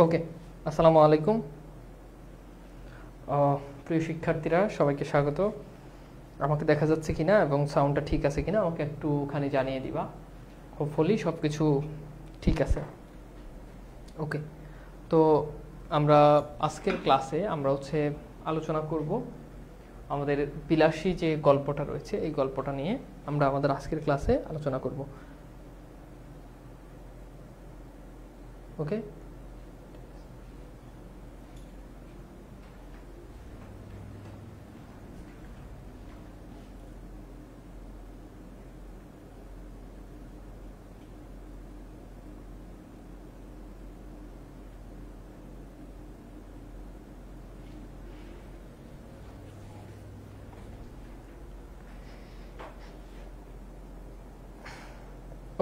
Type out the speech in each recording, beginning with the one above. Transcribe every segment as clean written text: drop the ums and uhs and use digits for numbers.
ওকে, আসসালামু আলাইকুম। প্রিয় শিক্ষার্থীরা, সবাইকে স্বাগত। আমাকে দেখা যাচ্ছে কিনা এবং সাউন্ডটা ঠিক আছে কিনা আমাকে একটুখানি জানিয়ে দিবা। হোপফুলি সব কিছু ঠিক আছে। ওকে, তো আমরা আজকের ক্লাসে আমরা আলোচনা করব আমাদের বিলাসী যে গল্পটা রয়েছে, এই গল্পটা নিয়ে আমরা আমাদের আজকের ক্লাসে আলোচনা করব। ওকে,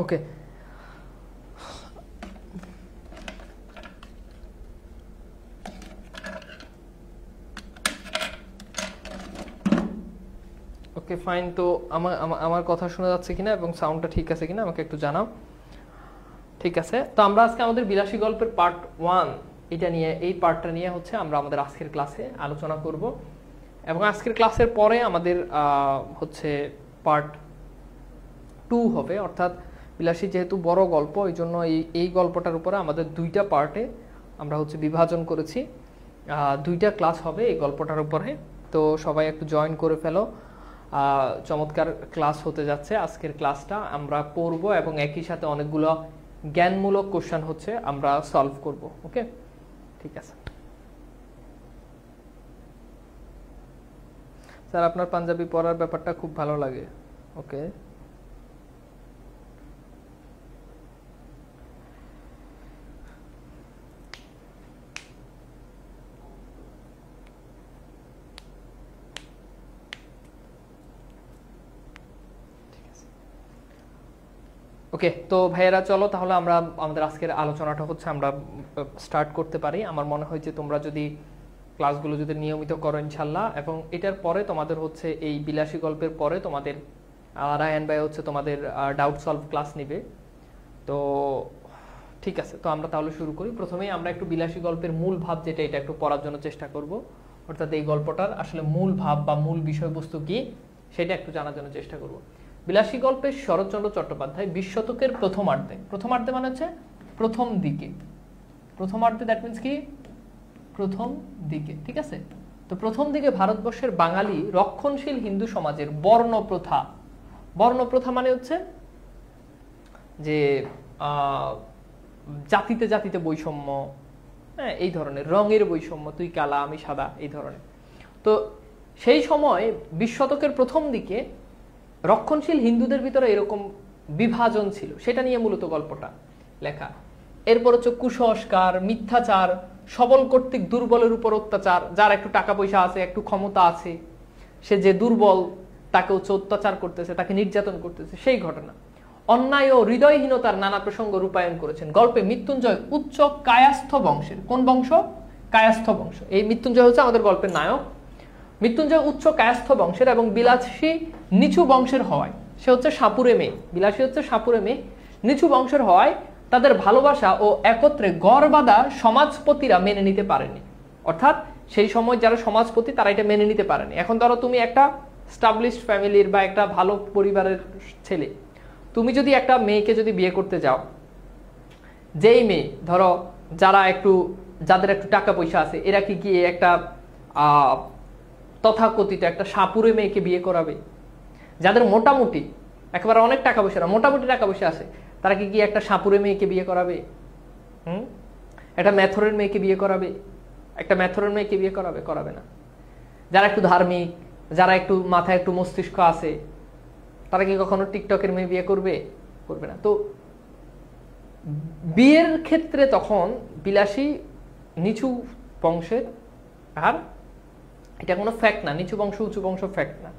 ওকে, ওকে, ফাইন। তো আমার আমার কথা শোনা যাচ্ছে কিনা এবং সাউন্ডটা ঠিক আছে কিনা আমাকে একটু জানাও। ঠিক আছে, তো আমরা আজকে আমাদের বিলাসী গল্পের পার্ট 1 এটা নিয়ে, এই পার্টটা নিয়ে আমরা আমাদের আজকের ক্লাসে আলোচনা করব। এবং আজকের ক্লাসের পরে আমাদের পার্ট 2 হবে, অর্থাৎ বিলাসী যেহেতু বড় গল্প, এই জন্য এই গল্পটার উপরে আমাদের দুইটা পার্টে আমরা বিভাজন করেছি। দুইটা ক্লাস হবে এই গল্পটার উপরে। তো সবাই একটু জয়েন করে ফেলো। চমৎকার ক্লাস হতে যাচ্ছে আজকের ক্লাসটা। আমরা পড়বো এবং একই সাথে অনেকগুলো জ্ঞানমূলক কোশ্চেন আমরা সলভ করব। ওকে, ঠিক আছে। স্যার, আপনার পাঞ্জাবি পরার ব্যাপারটা খুব ভালো লাগে। ওকে, ওকে, তো ভাইয়েরা চলো তাহলে আমরা আমাদের আজকের আলোচনাটা আমরা স্টার্ট করতে পারি। আমার মনে হয় যে তোমরা যদি ক্লাসগুলো যদি নিয়মিত করো ইনশাল্লাহ, এবং এটার পরে তোমাদের এই বিলাসী গল্পের পরে তোমাদের রায়ান ভাই তোমাদের ডাউট সলভ ক্লাস নিবে। তো ঠিক আছে, তো আমরা তাহলে শুরু করি। প্রথমেই আমরা একটু বিলাসী গল্পের মূল ভাব যেটা, এটা একটু পড়ার জন্য চেষ্টা করব। অর্থাৎ এই গল্পটার আসলে মূল ভাব বা মূল বিষয়বস্তু কি সেটা একটু জানার জন্য চেষ্টা করব। বিলাসী গল্পের শরৎচন্দ্র চট্টোপাধ্যায় 20 শতকের প্রথমার্ধে মানে প্রথম দিকে, প্রথমার্ধে দ্যাট মিন্স কি প্রথম দিকে, ঠিক আছে। তো প্রথম দিকে ভারতবর্ষের বাঙালি রক্ষণশীল হিন্দু সমাজের বর্ণপ্রথা মানে যে জাতিতে জাতিতে বৈষম্য, হ্যাঁ, এই ধরনের রঙের বৈষম্য, তুই কালা আমি সাদা, এই ধরনের। তো সেই সময় 20 শতকের প্রথম দিকে রক্ষণশীল হিন্দুদের ভিতরে এরকম বিভাজন ছিল, সেটা নিয়ে মূলত গল্পটা লেখা। এরপর কুসংস্কার, মিথ্যাচার, সবল কর্তৃক দুর্বলের উপর অত্যাচার। যার একটু টাকা পয়সা আছে, একটু ক্ষমতা আছে, সে যে দুর্বল তাকে অত্যাচার করতেছে, তাকে নির্যাতন করতেছে, সেই ঘটনা। অন্যায় ও হৃদয়হীনতার নানা প্রসঙ্গ রূপায়ণ করেছেন গল্পে মৃত্যুঞ্জয় উচ্চ কায়স্থ বংশের। কোন বংশ? কায়স্থ বংশ। এই মৃত্যুঞ্জয় আমাদের গল্পের নায়ক। মৃত্যুঞ্জয় উচ্চ কায়স্থ বংশের এবং বিলাসী নিচু বংশের হওয়ায়, সে সাপুরে মেয়ে, বিলাসী সাপুরে মেয়ে, নিচু বংশের হওয়ায় তাদের ভালোবাসা ও একত্রে গড়বাঁধা সমাজপতিরা মেনে নিতে পারেনি। অর্থাৎ সেই সময় যারা সমাজপতি তারা এটা মেনে নিতে পারেনি। এখন ধরো তুমি একটা স্টাবলিশড ফ্যামিলির বা একটা ভালো পরিবারের ছেলে, তুমি যদি একটা মেয়েকে যদি বিয়ে করতে যাও, যেই মেয়ে ধরো যাদের একটু টাকা পয়সা আছে, এরা কি গিয়ে একটা তথাকথিত একটা সাপুরে মেয়েকে বিয়ে করাবে? যাদের মোটামুটি একেবারে অনেক টাকা পয়সা না, মোটামুটি টাকা পয়সা আছে, তারা কি গিয়ে একটা সাপুরে মেয়েকে বিয়ে করাবে? একটা মেথরের মেয়েকে বিয়ে করাবে? একটা মেথরের মেয়েকে বিয়ে করাবে? করাবে না। যারা একটু ধার্মিক, যারা একটু মাথায় একটু মস্তিষ্ক আছে, তারা কি কখনো টিকটকের মেয়ে বিয়ে করবে? করবে না। তো বিয়ের ক্ষেত্রে তখন বিলাসী নিচু বংশের, আর এটা কোনো ফ্যাক্ট না, নিচু বংশ উঁচু বংশ ফ্যাক্ট না,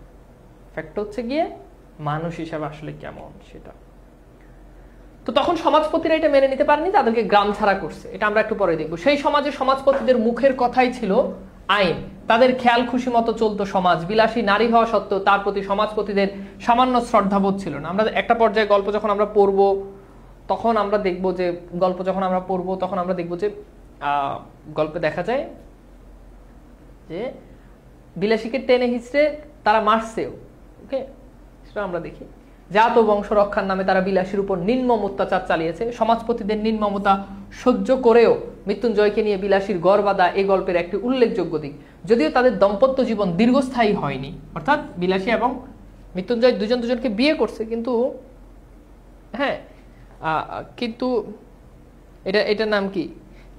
ফ্যাক্ট গিয়ে মানুষ হিসাবে আসলে কেমন সেটা। তো তখন সমাজপতিরা এটা মেনে নিতে পারেনি, তাদেরকে গ্রাম ছাড়া করছে। এটা আমরা একটু পরে দেখবো। সেই সমাজে সমাজপতিদের মুখের কথাই ছিল আইন, তাদের খেয়াল খুশি মতো চলতো সমাজ। বিলাসী নারী হওয়া সত্ত্বেও তার প্রতি সমাজপতিদের সামান্য শ্রদ্ধাবোধ ছিল না। আমরা একটা পর্যায়ে গল্প যখন আমরা পড়বো তখন আমরা দেখবো যে গল্পে দেখা যায় যে বিলাসীকে টেনে হিচড়ে তারা মারছেও, ওকে, সেটা আমরা দেখি। জাত ও বংশ রক্ষার নামে তারা বিলাসীর উপর নির্মম অত্যাচার চালিয়েছে। সমাজপতিদের নির্মমতা সহ্য করেও মৃত্যুঞ্জয়কে নিয়ে বিলাসীর গড় বাঁধা এই গল্পের একটি উল্লেখযোগ্য দিক। যদিও তাদের দাম্পত্য জীবন দীর্ঘস্থায়ী হয়নি, অর্থাৎ বিলাসী এবং মৃত্যুঞ্জয় দুজন দুজনকে বিয়ে করছে, কিন্তু হ্যাঁ, কিন্তু এটার নাম কি,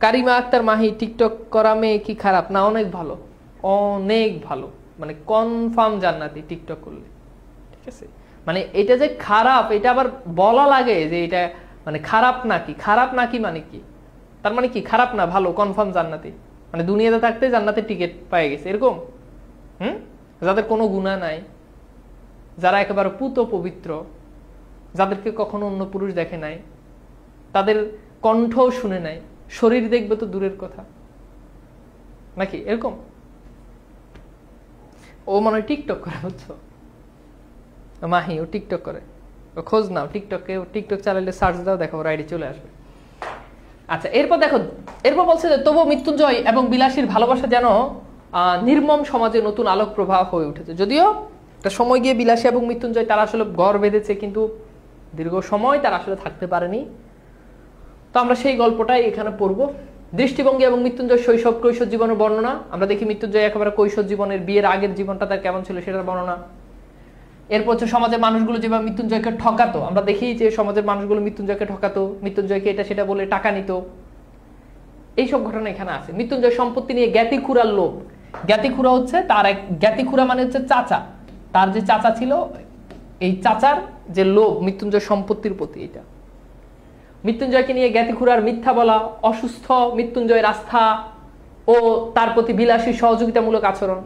কারিমা আক্তার মাহি টিকটক করা মেয়ে কি খারাপ না? অনেক ভালো, অনেক ভালো, মানে কনফার্ম জান্নাতি টিকটক করলে, ঠিক আছে। মানে এটা যে খারাপ এটা আবার বলা লাগে যে এটা মানে খারাপ নাকি, খারাপ নাকি মানে কি, তার মানে কি খারাপ না ভালো, কনফার্ম জান্নাতি, মানে দুনিয়াতে থাকতে জান্নাতের টিকিট পেয়ে গেছে এরকম। যাদের কোনো গুনাহ নাই, যারা একেবারে পুত পবিত্র, যাদেরকে কখনো অন্য পুরুষ দেখে নাই, তাদের কণ্ঠও শুনে নাই, শরীর দেখবে তো দূরের কথা, নাকি এরকম? ও মনে হয় টিকটক করে, বুঝছো, মাহি ও টিকটক করে, ও খোঁজ নাও টিকটকে, টিকটক চালালে সার্চ দাও, দেখো ওর আইডি চলে আসবে। আচ্ছা, এরপর দেখো, এরপর বলছে যে তবু মৃত্যুঞ্জয় এবং বিলাসীর ভালোবাসা যেন নির্মম সমাজে নতুন আলোক প্রবাহ হয়ে উঠেছে। যদিও একটা সময় গিয়ে বিলাসী এবং মৃত্যুঞ্জয় তারা আসলে ঘর বেঁধেছে, কিন্তু দীর্ঘ সময় তারা আসলে থাকতে পারেনি। তো আমরা সেই গল্পটাই এখানে পড়বো। দৃষ্টিভঙ্গি এবং মৃত্যুঞ্জয় শৈশব কৈশোর জীবনের বর্ণনা। আমরা দেখি মৃত্যুঞ্জয় একেবারে কৈশোর জীবনের, বিয়ের আগের জীবনটা তার কেমন ছিল সেটার বর্ণনা। এরপর হচ্ছে সমাজের মানুষগুলো যেভাবে মৃত্যুঞ্জয়কে ঠকাতো, আমরা দেখি যে সমাজের মানুষগুলো মৃত্যুঞ্জয়কে ঠকাতো, মৃত্যুঞ্জয়কে এটা সেটা বলে টাকা নিত, এইসব ঘটনা এখানে আছে। মৃত্যুঞ্জয় সম্পত্তি নিয়ে জ্ঞাতিখুরার লোভ। জ্ঞাতিখুরা হচ্ছে তার এক, জ্ঞাতিখুরা মানে হচ্ছে চাচা, তার যে চাচা ছিল এই চাচার যে লোভ মৃত্যুঞ্জয় সম্পত্তির প্রতি, এটা মৃত্যুঞ্জয়কে নিয়ে জ্ঞাতিখুরার মিথ্যা বলা, অসুস্থ মৃত্যুঞ্জয়ের আস্থা ও তার প্রতি বিলাসী সহযোগিতামূলক আচরণ,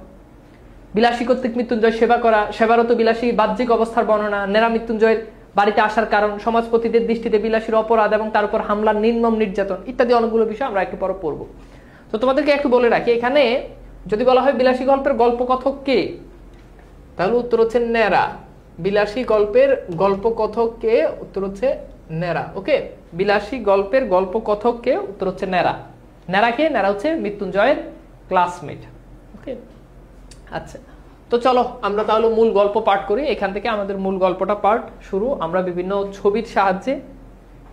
বিলাসী কর্তৃক মৃত্যুঞ্জয় সেবা করা, সেবারত বিলাসী বাহ্যিক অবস্থার বর্ণনা, নেরা মৃত্যুঞ্জয়ের বাড়িতে আসার কারণ, সমাজপতিদের দৃষ্টিতে বিলাসীর অপরাধ এবং তার উপর হামলার নির্মম নির্যাতন ইত্যাদি অনেকগুলো বিষয় আমরা একটু পরে পড়বো। তো তোমাদেরকে একটু বলে রাখি, এখানে যদি বলা হয় বিলাসী গল্পের গল্পকথক কে, তাহলে উত্তর হচ্ছে নেরা। বিলাসী গল্পের গল্পকথক কে? উত্তর হচ্ছে নেরা। ওকে, বিলাসী গল্পের গল্পকথক কে? উত্তর হচ্ছে নেরা। নেরা কে? নেরা হচ্ছে মৃত্যুঞ্জয়ের ক্লাসমেট। ওকে, আচ্ছা, তো চলো আমরা তাহলে মূল গল্প পাঠ করি। এখান থেকে আমাদের মূল গল্পটা পাঠ শুরু। আমরা বিভিন্ন ছবির সাহায্যে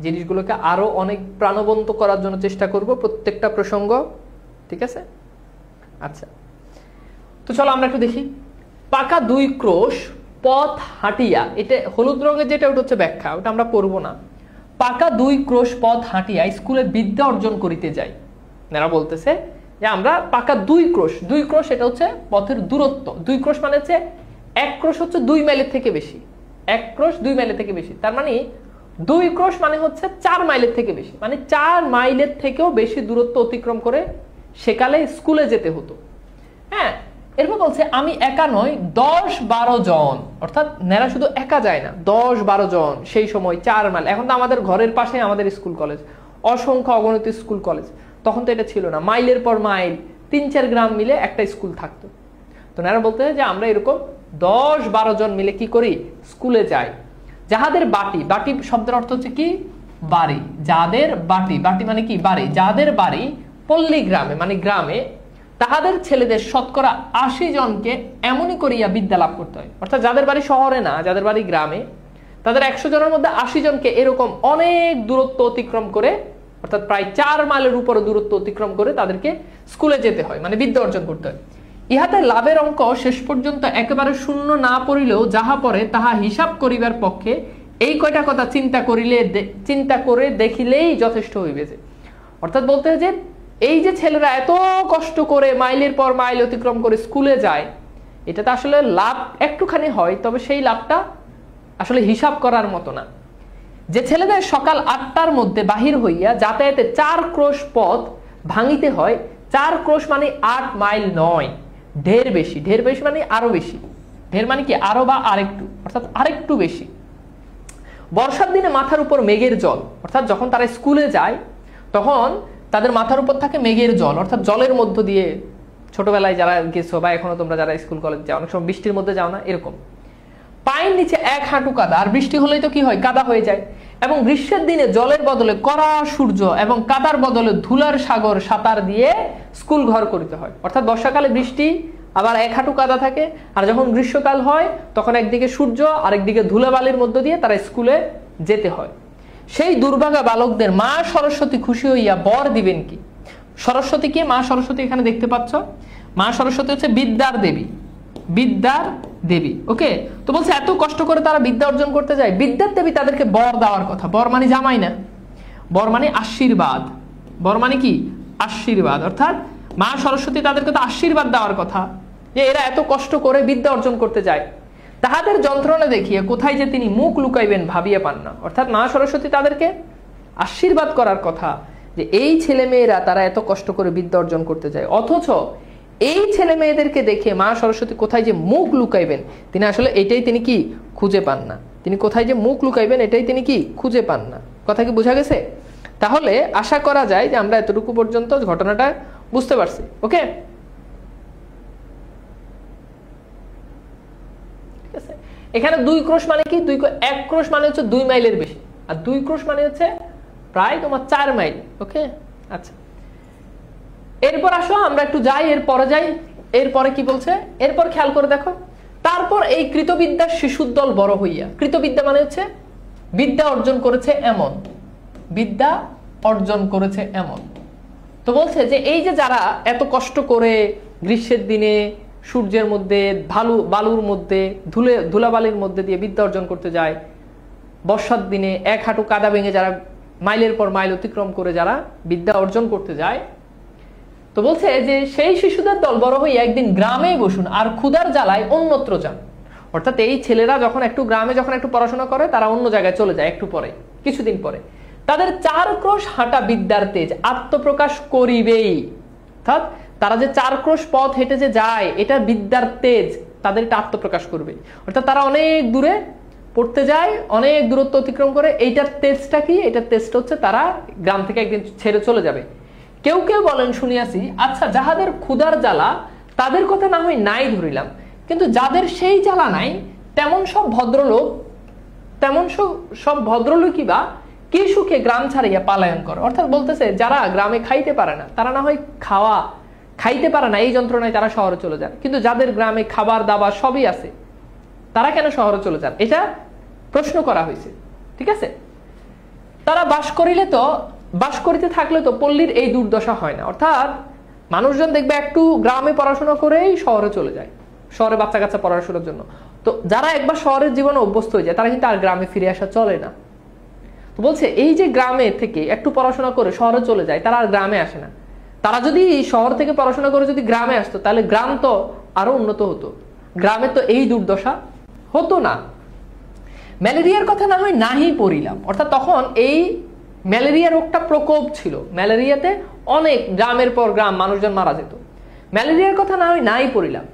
জিনিসগুলোকে আরো অনেক প্রাণবন্ত করার জন্য চেষ্টা করব, প্রত্যেকটা প্রসঙ্গ, ঠিক আছে? আচ্ছা, তো চলো আমরা একটু দেখি। পাকা 2 ক্রোশ পথ হাঁটিয়া, এটা হলুদ রঙের যেটা, ওটা হচ্ছে ব্যাখ্যা, ওটা আমরা পড়বো না। পাকা 2 ক্রোশ পথ হাঁটিয়া স্কুলে বিদ্যা অর্জন করিতে যাই। এরা বলতেছে যে আমরা পাকা 2 ক্রোশ, 2 ক্রোশ এটা হচ্ছে পথের দূরত্ব। 2 ক্রোশ মানে হচ্ছে 1 ক্রোশ হচ্ছে 2 মাইলের থেকে বেশি, 1 ক্রোশ 2 মাইলের থেকে বেশি, তার মানে 2 ক্রোশ মানে হচ্ছে 4 মাইলের থেকে বেশি, মানে 4 মাইলের থেকেও বেশি দূরত্ব অতিক্রম করে সেকালে স্কুলে যেতে হতো। হ্যাঁ, এরপর বলছে আমি একা নয় 10-12 জন, অর্থাৎ নেরা শুধু একা যায় না, 10-12 জন সেই সময় 4 মাইল। এখন তো আমাদের ঘরের পাশে আমাদের স্কুল কলেজ, অসংখ্য অগণিত স্কুল কলেজ, তখন তো এটা ছিল না, মাইলের পর মাইল 3-4 গ্রাম মিলে একটা স্কুল থাকতো। তো নেরা বলতে যে আমরা এরকম 10-12 জন মিলে কি করি, স্কুলে যাই। যাহাদের বাটি, বাটি শব্দের অর্থ হচ্ছে কি, বাড়ি, যাদের বাটি, বাটি মানে কি বাড়ি, যাদের বাড়ি পল্লী গ্রামে মানে গ্রামে, তাহাদের ছেলেদের শতকরা 80 জনকে এমনই করিয়া বিদ্যা লাভ করতে হয়। অর্থাৎ যাদের বাড়ি শহরে না, যাদের বাড়ি গ্রামে, তাদের 100 জনের মধ্যে 80 জনকে এরকম অনেক দূরত্ব অতিক্রম করে, অর্থাৎ প্রায় 4 মাইলের উপরে দূরত্ব অতিক্রম করে তাদেরকে স্কুলে যেতে হয়, মানে বিদ্যা অর্জন করতে হয়। ইহাতে লাভের অঙ্ক শেষ পর্যন্ত একেবারে শূন্য না পড়িলেও যাহা পড়ে তাহা হিসাব করিবার পক্ষে এই কয়টা কথা চিন্তা করে দেখিলেই যথেষ্ট হইবে। অর্থাৎ বলতে যে এই যে ছেলেরা এত কষ্ট করে মাইলের পর মাইল অতিক্রম করে স্কুলে যায়, এটাতে আসলে লাভ একটুখানি হয়, তবে সেই লাভটা আসলে হিসাব করার মতো না। যে ছেলেদের সকাল 8টার মধ্যে বাহির হইয়া যাতায়াতে 4 ক্রোশ পথ ভাঙিতে হয়, 4 ক্রোশ মানে 8 মাইল নয়, ঢের বেশি, ঢের বেশি মানে আরো বেশি, ঢের মানে কি আরো বা আরেকটু, অর্থাৎ আরেকটু বেশি। বর্ষার দিনে মাথার উপর মেঘের জল, অর্থাৎ যখন তারা স্কুলে যায় তখন তাদের মাথার উপর থাকে মেঘের জল, অর্থাৎ জলের মধ্য দিয়ে, ছোটবেলায় যারা গেছো বা এখনো তোমরা যারা স্কুল কলেজ যাও অনেক সময় বৃষ্টির মধ্যে যাও না, এরকম পায়ের নিচে 1 হাঁটু কাদা, আর বৃষ্টি হলেই তো কি হয়, কাদা হয়ে যায়। এবং গ্রীষ্মের দিনে জলের বদলে কড়া সূর্য এবং কাদার বদলে ধুলার সাগর সাঁতার দিয়ে স্কুল ঘর করিতে হয়। অর্থাৎ বর্ষাকালে বৃষ্টি, আবার 1 হাঁটু কাদা থাকে, আর যখন গ্রীষ্মকাল হয় তখন একদিকে সূর্য আরেকদিকে ধুলাবালির মধ্য দিয়ে তারা স্কুলে যেতে হয়। সেই দুর্ভাগা বালকদের মা সরস্বতী খুশি হইয়া বর দিবেন কি? সরস্বতী কে? মা সরস্বতী এখানে দেখতে পাচ্ছ, মা সরস্বতী হচ্ছে বিদ্যার দেবী, বিদ্যার দেবী। ওকে, তো বলছে এত কষ্ট করে তারা বিদ্যা অর্জন করতে যায়, বিদ্যার দেবী তাদেরকে বর দেওয়ার কথা। বর মানে জামাই না, বর মানে আশীর্বাদ। বর মানে কি? আশীর্বাদ। অর্থাৎ মা সরস্বতী তাদেরকে তো আশীর্বাদ দেওয়ার কথা, যে এরা এত কষ্ট করে বিদ্যা অর্জন করতে যায়। তাহাদের যন্ত্রণা দেখিয়ে কোথায় যে তিনি মুখ লুকাইবেন ভাবিয়া পান না। অর্থাৎ মা সরস্বতী তাদেরকে আশীর্বাদ করার কথা, যে এই ছেলে মেয়েরা তারা এত কষ্ট করে বিদ্যা অর্জন করতে যায়, অথচ এই ছেলে মেয়েদেরকে দেখে মা সরস্বতী কোথায় যে মুখ লুকাইবেন তিনি আসলে এটাই তিনি কি খুঁজে পান না। তিনি কোথায় যে মুখ লুকাইবেন এটাই তিনি কি খুঁজে পান না। কথা কি বোঝা গেছে? তাহলে আশা করা যায় যে আমরা এতটুকু পর্যন্ত ঘটনাটা বুঝতে পারছি। ওকে, ঠিক আছে। এখানে 2 ক্রোশ মানে কি? 1 ক্রোশ মানে হচ্ছে 2 মাইলের বেশি, আর 2 ক্রোশ মানে হচ্ছে প্রায় তোমার 4 মাইল। ওকে, আচ্ছা, এরপর আসো আমরা একটু যাই, এরপরে যাই। এরপরে কি বলছে? এরপর খেয়াল করে দেখো, তারপর এই কৃতবিদ্যার শিশুর দল বড় হইয়া, কৃতবিদ্যা মানে হচ্ছে বিদ্যা অর্জন করেছে এমন, বিদ্যা অর্জন করেছে এমন। তো বলছে যে এই যে যারা এত কষ্ট করে গ্রীষ্মের দিনে সূর্যের মধ্যে বালুর মধ্যে ধুলাবালির মধ্যে দিয়ে বিদ্যা অর্জন করতে যায়, বর্ষার দিনে 1 হাঁটু কাদা ভেঙে যারা মাইলের পর মাইল অতিক্রম করে যারা বিদ্যা অর্জন করতে যায়, তো বলছে যে সেই শিশুদের দল বড় হয়ে একদিন গ্রামেই বসুন আর ক্ষুধার জ্বালায় অন্যত্র যান। অর্থাৎ এই ছেলেরা যখন একটু গ্রামে যখন একটু পড়াশোনা করে তারা অন্য জায়গায় চলে যায় একটু পরে, কিছুদিন পরে। তাদের 4 ক্রোশ হাঁটা বিদ্যার তেজ আত্মপ্রকাশ করিবেই। অর্থাৎ তারা যে 4 ক্রোশ পথ হেঁটে যে যায়, এটা বিদ্যার তেজ তাদের এটা আত্মপ্রকাশ করবে। অর্থাৎ তারা অনেক দূরে পড়তে যায়, অনেক দূরত্ব অতিক্রম করে। এইটার তেজটা কি? এটার তেজটা হচ্ছে তারা গ্রাম থেকে একদিন ছেড়ে চলে যাবে। কেউ কেউ বলেন শুনিয়াছি, আচ্ছা যাহাদের ক্ষুধার জ্বালা তাদের কথা না হয় নাই ধরিলাম, কিন্তু যাদের সেই জ্বালা নাই তেমন সব ভদ্রলোকই বা কি সুখে গ্রাম ছাড়িয়া পালায়ন করে। অর্থাৎ বলতেছে যারা গ্রামে খাইতে পারে না, তারা না হয় খাইতে পারে না, এই যন্ত্রণায় তারা শহরে চলে যায়, কিন্তু যাদের গ্রামে খাবার দাবার সবই আছে তারা কেন শহরে চলে যান? এটা প্রশ্ন করা হয়েছে। ঠিক আছে, তারা বাস করিতে থাকলে তো পল্লীর এই দুর্দশা হয় না। অর্থাৎ মানুষজন দেখবে একটু গ্রামে পড়াশোনা করেই শহরে চলে যায়, শহরে বাচ্চা কাচ্চা পড়াশোনার জন্য। তো যারা একবার শহরের জীবনে অভ্যস্ত হয়ে যায় তারা কিন্তু আর গ্রামে ফিরে আসা চলে না। তো বলছে এই যে গ্রামে থেকে একটু পড়াশোনা করে শহরে চলে যায় তারা আর গ্রামে আসে না। তারা যদি শহর থেকে পড়াশোনা করে যদি গ্রামে আসতো তাহলে গ্রাম তো আরো উন্নত হতো, গ্রামে তো এই দুর্দশা হতো না। ম্যালেরিয়ার কথা না হয় নাহি পড়িলাম। অর্থাৎ তখন এই ম্যালেরিয়া রোগটা প্রকোপ ছিল, ম্যালেরিয়াতে অনেক গ্রামের পর গ্রাম মানুষজন মারা যেত। ম্যালেরিয়ার কথা না হয় নাই পড়িলাম,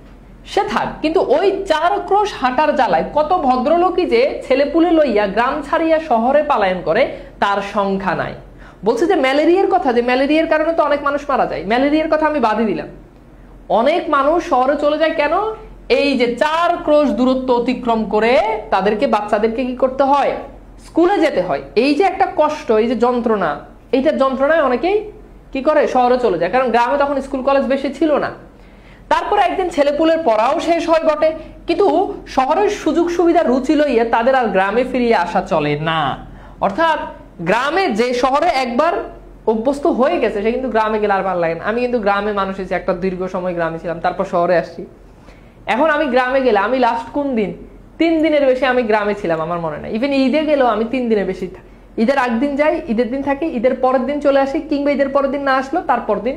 সে থাক, কিন্তু ওই 4 ক্রোশ হাঁটার জ্বালায় কত ভদ্রলোকই যে ছেলেপুলে লইয়া গ্রাম ছাড়িয়া শহরে পালায়ন করে তার সংখ্যা নাই। বলছে যে ম্যালেরিয়ার কথা, যে ম্যালেরিয়ার কারণে তো অনেক মানুষ মারা যায়, ম্যালেরিয়ার কথা আমি বাদই দিলাম। অনেক মানুষ শহরে চলে যায় কেন? এই যে 4 ক্রোশ দূরত্ব অতিক্রম করে তাদেরকে বাচ্চাদেরকে কি করতে হয়? স্কুলে যেতে হয়। এই যে একটা কষ্ট, এই যে যন্ত্রণা, এইটার যন্ত্রণায় অনেকেই কি করে? শহরে চলে যায়, কারণ গ্রামে তখন স্কুল কলেজ বেশি ছিল না। তারপরে একদিন ছেলেপুলের পড়াও শেষ হয় বটে, কিন্তু শহরের সুযোগ সুবিধা রুচি লইয়া তাদের আর গ্রামে ফিরিয়ে আসা চলে না। অর্থাৎ গ্রামে যে শহরে একবার অভ্যস্ত হয়ে গেছে সে কিন্তু গ্রামে গেলে আর ভালো লাগে না। আমি কিন্তু গ্রামে মানুষ এসে একটা দীর্ঘ সময় গ্রামে ছিলাম, তারপর শহরে আসছি। এখন আমি গ্রামে গেলে, আমি লাস্ট কোন দিন 3 দিনের বেশি আমি গ্রামে ছিলাম আমার মনে নাই। ইভেন ঈদে গেলেও আমি 3 দিনের বেশি, ঈদের আগদিন যাই, ঈদের দিন থাকি, ঈদের পরের দিন চলে আসি, কিংবা ঈদের পরের দিন না আসলো তারপর দিন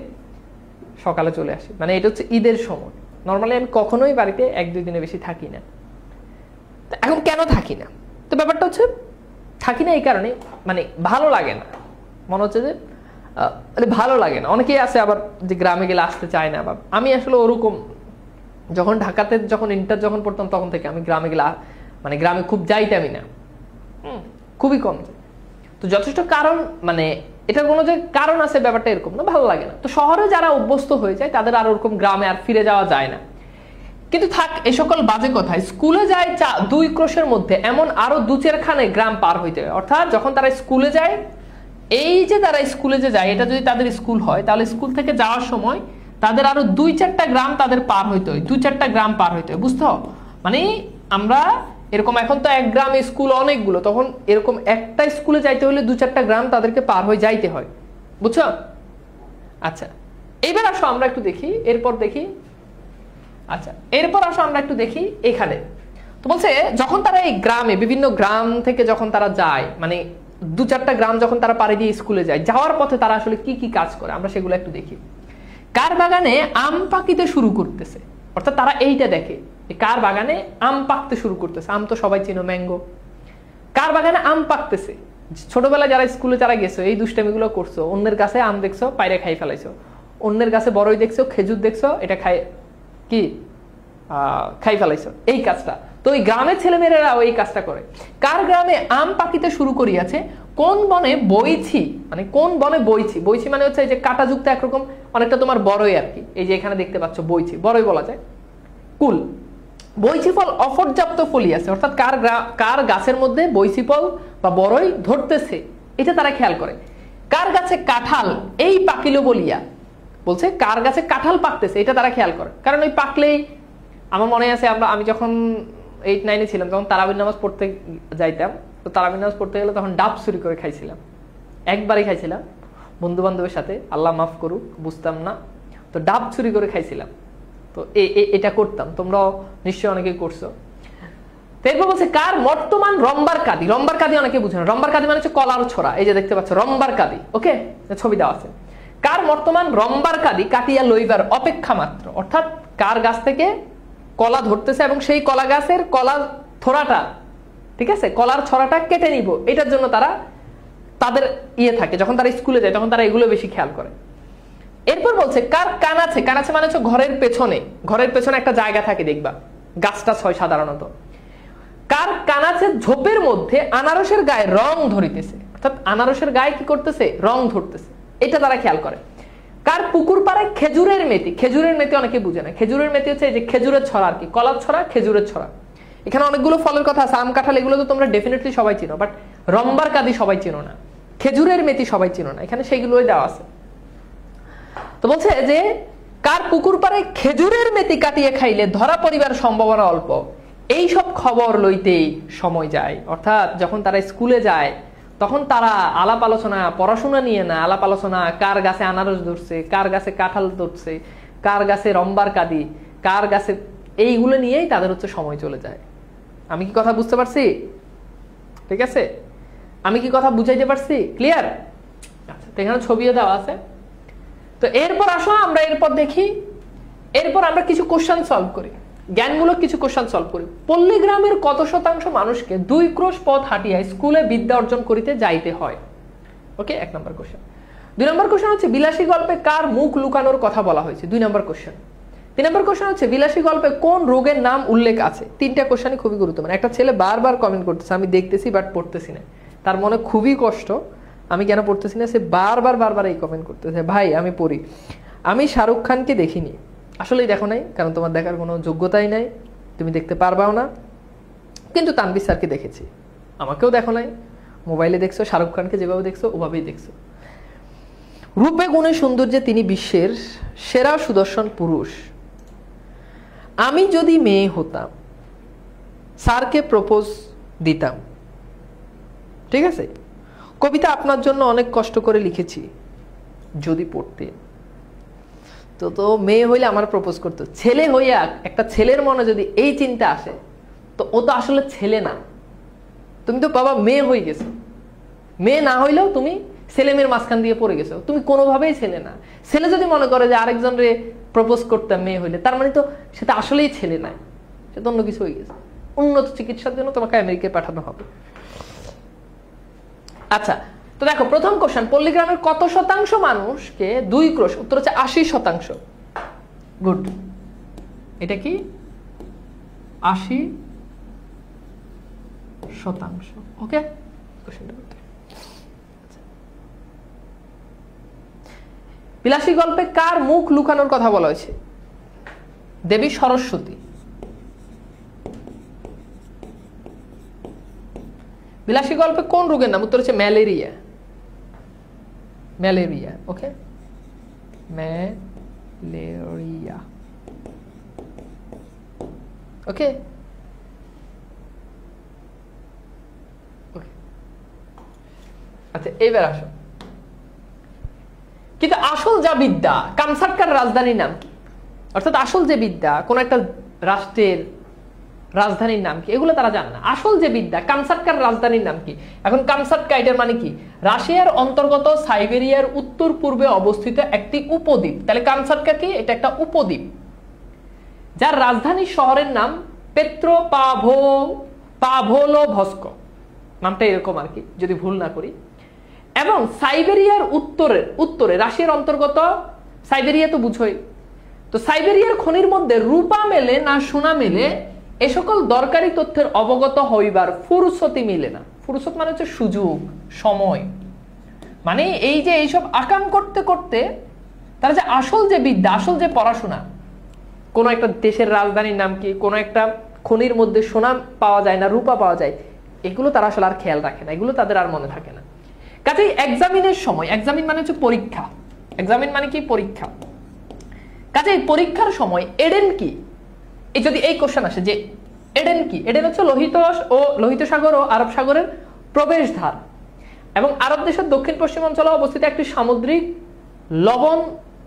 সকালে চলে আসি। মানে এটা হচ্ছে ঈদের সময়। নর্মালি আমি কখনোই বাড়িতে 1-2 দিনের বেশি থাকি না। এখন কেন থাকি না? তো ব্যাপারটা হচ্ছে থাকি না এই কারণে, মানে ভালো লাগে না, মনে হচ্ছে যে ভালো লাগে না। অনেকেই আছে আবার যে গ্রামে গেলে আসতে চায় না। আমি আসলে ওরকম, যখন ঢাকাতে যখন ইন্টার যখন পড়তাম তখন থেকে আমি গ্রামে গেলে মানে গ্রামে খুব যাইতামই না, খুবই কম। তো যথেষ্ট কারণ, মানে এটার কোনো যে কারণ আছে ব্যাপারটা এরকম না, ভালো লাগে না। তো শহরে যারা অভ্যস্ত হয়ে যায় তাদের আর ওরকম গ্রামে আর ফিরে যাওয়া যায় না। কিন্তু থাক এই সকল বাজে কথা, স্কুলে যায় 2 ক্রোশের মধ্যে এমন আরো 2-4খানে গ্রাম পার হইতে হয়। অর্থাৎ যখন তারা স্কুলে যায়, এই যে তারা স্কুলে যে যায়, এটা যদি তাদের স্কুল হয় তাহলে স্কুল থেকে যাওয়ার সময় তাদের আরো 2-4টা গ্রাম তাদের পার হইতে হয়, 2-4টা গ্রাম পার হইতে হয়, বুঝছো? মানে আমরা এরকম এখন তো 1 গ্রামে স্কুল অনেকগুলো, তখন এরকম একটা স্কুলে যাইতে হলে 2-4টা গ্রাম তাদেরকে পার হয়ে যাইতে হয়, বুঝছো? আচ্ছা, এইবার আসো আমরা একটু দেখি, এরপর দেখি। আচ্ছা, এরপর আসো আমরা একটু দেখি এখানে। তো বলছে যখন তারা এই গ্রামে, বিভিন্ন গ্রাম থেকে যখন তারা যায়, মানে 2-4টা গ্রাম যখন তারা পাড়ি দিয়ে স্কুলে যায়, যাওয়ার পথে তারা আসলে কি কি কাজ করে আমরা সেগুলো একটু দেখি। কার বাগানে আম পাকিতে শুরু করতেছে, অর্থাৎ তারা এইটা দেখে কার বাগানে আম পাকতে শুরু করতেছে। আম তো সবাই চিনো, ম্যাঙ্গো। কার বাগানে আম পাকতেছে, ছোটবেলায় যারা স্কুলে যারা গেছো এই দুষ্টামিগুলো করছো, অন্যের গাছে আম দেখছো পায়রা খাই ফেলাইছো, অন্যের গাছে বড়ই দেখছো, খেজুর দেখছো, এটা খাই ফেলাইছো, এই কাজটা। তো ওই গ্রামের ছেলেমেয়েরা ওই কাজটা করে। কার গ্রামে আম পাকিতে শুরু করিয়াছে, কোন বনে বইছি, মানে কোন বনে বইছি, বইছি মানে হচ্ছে এই যে কাঁটাযুক্ত একরকম অনেকটা তোমার বড়ই আর কি, এই যে এখানে দেখতে পাচ্ছ বইছি, বড়ই বলা যায়, কুল। বইছি ফল অপর্যাপ্ত ফলিয়াছে, অর্থাৎ কার গাছের মধ্যে বইছি ফল বা বড়ই ধরতেছে এটা তারা খেয়াল করে। কার গাছে কাঁঠাল এই পাকিলো বলিয়া, বলছে কার গাছে কাঁঠাল পাকতেছে এটা তারা খেয়াল করে। কারণ ওই পাকলেই, আমার মনে আছে আমি যখন 8-9-এ ছিলাম তখন তারাবির নামাজ পড়তে যাইতাম, তো তারাবির নামাজ পড়তে গেলে তখন ডাব চুরি করে খাইছিলাম, একবারই খাইছিলাম বন্ধু বান্ধবের সাথে, আল্লাহ মাফ করুক, বুঝতাম না, তো ডাব চুরি করে খাইছিলাম। তো এটা করতাম, তোমরাও নিশ্চয়ই অনেকেই করছো। এরপর বলছে কার বর্তমান রম্বার কাদি, রম্বার কাদি অনেকে বুঝে না, রম্বার কাদি মানে হচ্ছে কলার ছোড়া, এই যে দেখতে পাচ্ছ রম্বার কাদি, ওকে, ছবি দেওয়া আছে। কার বর্তমান রম্বার কাদি কাটিয়া লইবার অপেক্ষা মাত্র, অর্থাৎ কার গাছ থেকে কলা ধরতেছে এবং সেই কলা গাছের কলার থোড়াটা, ঠিক আছে, কলার ছড়াটা কেটে নিব, এটার জন্য তারা তাদের থাকে, যখন তারা স্কুলে যায় তখন তারা এগুলো বেশি খেয়াল করে। এরপর বলছে কার কানাছে, কানাছে মানে হচ্ছে ঘরের পেছনে, ঘরের পেছনে একটা জায়গা থাকে দেখবা, গাছটা হয় সাধারণত। কার কানাছে ঝোপের মধ্যে আনারসের গায়ে রং ধরিতেছে, অর্থাৎ আনারসের গায়ে কি করতেছে, রং ধরতেছে, এটা তারা খেয়াল করে। কার পুকুর পাড়ায় খেজুরের মেথি, খেজুরের মেথি অনেকে বুঝে না, খেজুরের মেথি হচ্ছে এই যে খেজুরের ছড়া আর কি, কলার ছড়া, খেজুরের ছড়া। এখানে অনেকগুলো ফলের কথা আছে, আম কাঁঠাল এগুলো তো তোমরা ডেফিনেটলি সবাই চিনো, বাট রম্বার কাদি সবাই চিনো না, খেজুরের মেথি সবাই চিনো না, এখানে সেইগুলোই দেওয়া আছে। তো বলছে যে কার পুকুর পাড়ে খেজুরের মেথি কাটিয়ে খাইলে ধরা পড়িবার সম্ভাবনা অল্প, এই সব খবর লইতেই সময় যায়। অর্থাৎ যখন তারা স্কুলে যায় তখন তারা আলাপ আলোচনা, পড়াশোনা নিয়ে না, আলাপ আলোচনা কার গাছে আনারস ধরছে, কার গাছে কাঁঠাল ধরছে, কার গাছে রম্বার কাদি, কার গাছে, এইগুলো নিয়েই তাদের হচ্ছে সময় চলে যায়। আমি কি কথা বুঝতে পারছি? ঠিক আছে, আমি কি কথা বুঝাইতে পারছি? ক্লিয়ার? আচ্ছা, তো এখানে ছবিও দেওয়া আছে। তো এরপর আসো আমরা এরপর দেখি, এরপর আমরা কিছু কোশ্চেন সলভ করি, জ্ঞানমূলক কিছু কোশ্চেন সলভ করি। পল্লীগ্রামের কত শতাংশ মানুষকে 2 ক্রোশ পথ হাঁটিয়া স্কুলে বিদ্যা অর্জন করিতে যাইতে হয়? ওকে, 1 নম্বর কোশ্চেন। 2 নম্বর কোশ্চেন হচ্ছে বিলাসী গল্পে কার মুখ লুকানোর কথা বলা হয়েছে? 2 নম্বর কোশ্চেন। 3 নম্বর কোশ্চেন হচ্ছে বিলাসী গল্পে কোন রোগের নাম উল্লেখ আছে? 3টা কোশ্চেনই খুবই গুরুত্বপূর্ণ। একটা ছেলে বারবার কমেন্ট করতেছে, আমি দেখতেছি বাট পড়তেছি না, তার মনে খুবই কষ্ট, আমি কেন পড়তেছি না, সে বারবার এই কমেন্ট করতেছে। ভাই আমি পড়ি, আমি শাহরুখ খানকে দেখিনি, আসলেই দেখো নাই, কারণ তোমার দেখার কোনো যোগ্যতাই নাই, তুমি দেখতে পারবাও না, কিন্তু তানভীর স্যারকে দেখেছি, আমাকেও দেখো নাই, মোবাইলে দেখছো, শাহরুখ খানকে যেভাবে দেখছো ওভাবেই দেখছো। রূপে গুণে সৌন্দর্যে তিনি বিশ্বের সেরা সুদর্শন পুরুষ। আমি যদি মেয়ে হতাম স্যারকে প্রপোজ দিতাম। ঠিক আছে, কবিতা আপনার জন্য অনেক কষ্ট করে লিখেছি, যদি পড়তে। তো মেয়ে হইলে আমার প্রপোজ করতো, ছেলে হইয়া একটা ছেলের মনে যদি এই চিন্তা আসে তো ও তো আসলে ছেলে না, তুমি তো বাবা মেয়ে হয়ে গেছো, মেয়ে না হইলেও তুমি ছেলে মেয়ের মাঝখান দিয়ে পড়ে গেছো, তুমি কোনোভাবেই ছেলে না। ছেলে যদি মনে করে যে আরেকজন রে প্রপোজ করতাম মেয়ে হইলে, তার মানে তো সেটা আসলেই ছেলে নাই, সে তো অন্য কিছু হয়ে গেছে, উন্নত চিকিৎসার জন্য তোমাকে আমেরিকায় পাঠানো হবে। আচ্ছা, তো দেখো প্রথম কোশ্চেন, পল্লীগ্রামের কত শতাংশ মানুষকে 2 ক্রোশ? উত্তর হচ্ছে 80%। গুড, এটা কি 80%? ওকে, বিলাসী গল্পে কার মুখ লুকানোর কথা বলা হয়েছে? দেবী সরস্বতী। বিলাসী গল্পে কোন রোগের নাম? উত্তর হচ্ছে ম্যালেরিয়া। ম্যালেরিয়া, ওকে, ম্যালেরিয়া, ওকে। আচ্ছা এইবার আসো, কিন্তু আসল যা বিদ্যা, কামসাটকার রাজধানীর নাম কি? অর্থাৎ আসল যে বিদ্যা, কোন একটা রাষ্ট্রের রাজধানীর নাম কি, এগুলো তারা জানে না। আসল যে বিদ্যা, কামসাটকার রাজধানীর নাম কি? এখন কামসাটকা এটার মানে কি? রাশিয়ার অন্তর্গত সাইবেরিয়ার উত্তর পূর্বে অবস্থিত একটি উপদ্বীপ। তাহলে কামসাটকা কি? এটা একটা উপদ্বীপ যার রাজধানী শহরের নাম পেট্রোপাভলোভস্ক, নামটা এরকম আর কি, যদি ভুল না করি। এবং সাইবেরিয়ার উত্তরে রাশিয়ার অন্তর্গত সাইবেরিয়া তো বুঝোই, তো সাইবেরিয়ার খনির মধ্যে রূপা মেলে না সোনা মেলে, এ সকল দরকারি তথ্যের অবগত হইবার ফুরসতি মিলে না। ফুরসত মানে হচ্ছে সুযোগ, সময়। মানে এই যে এইসব আকাম করতে করতে তারা যে আসল যে বিদ্যা, আসল যে পড়াশোনা, কোন একটা দেশের রাজধানীর নাম কি, কোন একটা খনির মধ্যে সোনা পাওয়া যায় না রূপা পাওয়া যায়, এগুলো তারা আসলে আর খেয়াল রাখে না, এগুলো তাদের আর মনে থাকে না। কাজেই এক্সামিনের সময়, এক্সামিন মানে হচ্ছে পরীক্ষা, এক্সামিন মানে কি? পরীক্ষা। কাজেই পরীক্ষার সময় এডেন কি, এই যদি এই কোশ্চেন আসে যে এডেন কি, এডেন হচ্ছে লোহিত সাগর ও আরব সাগরের প্রবেশদ্বার এবং আরব দেশের দক্ষিণ পশ্চিম অঞ্চলে অবস্থিত একটি সামুদ্রিক লবণ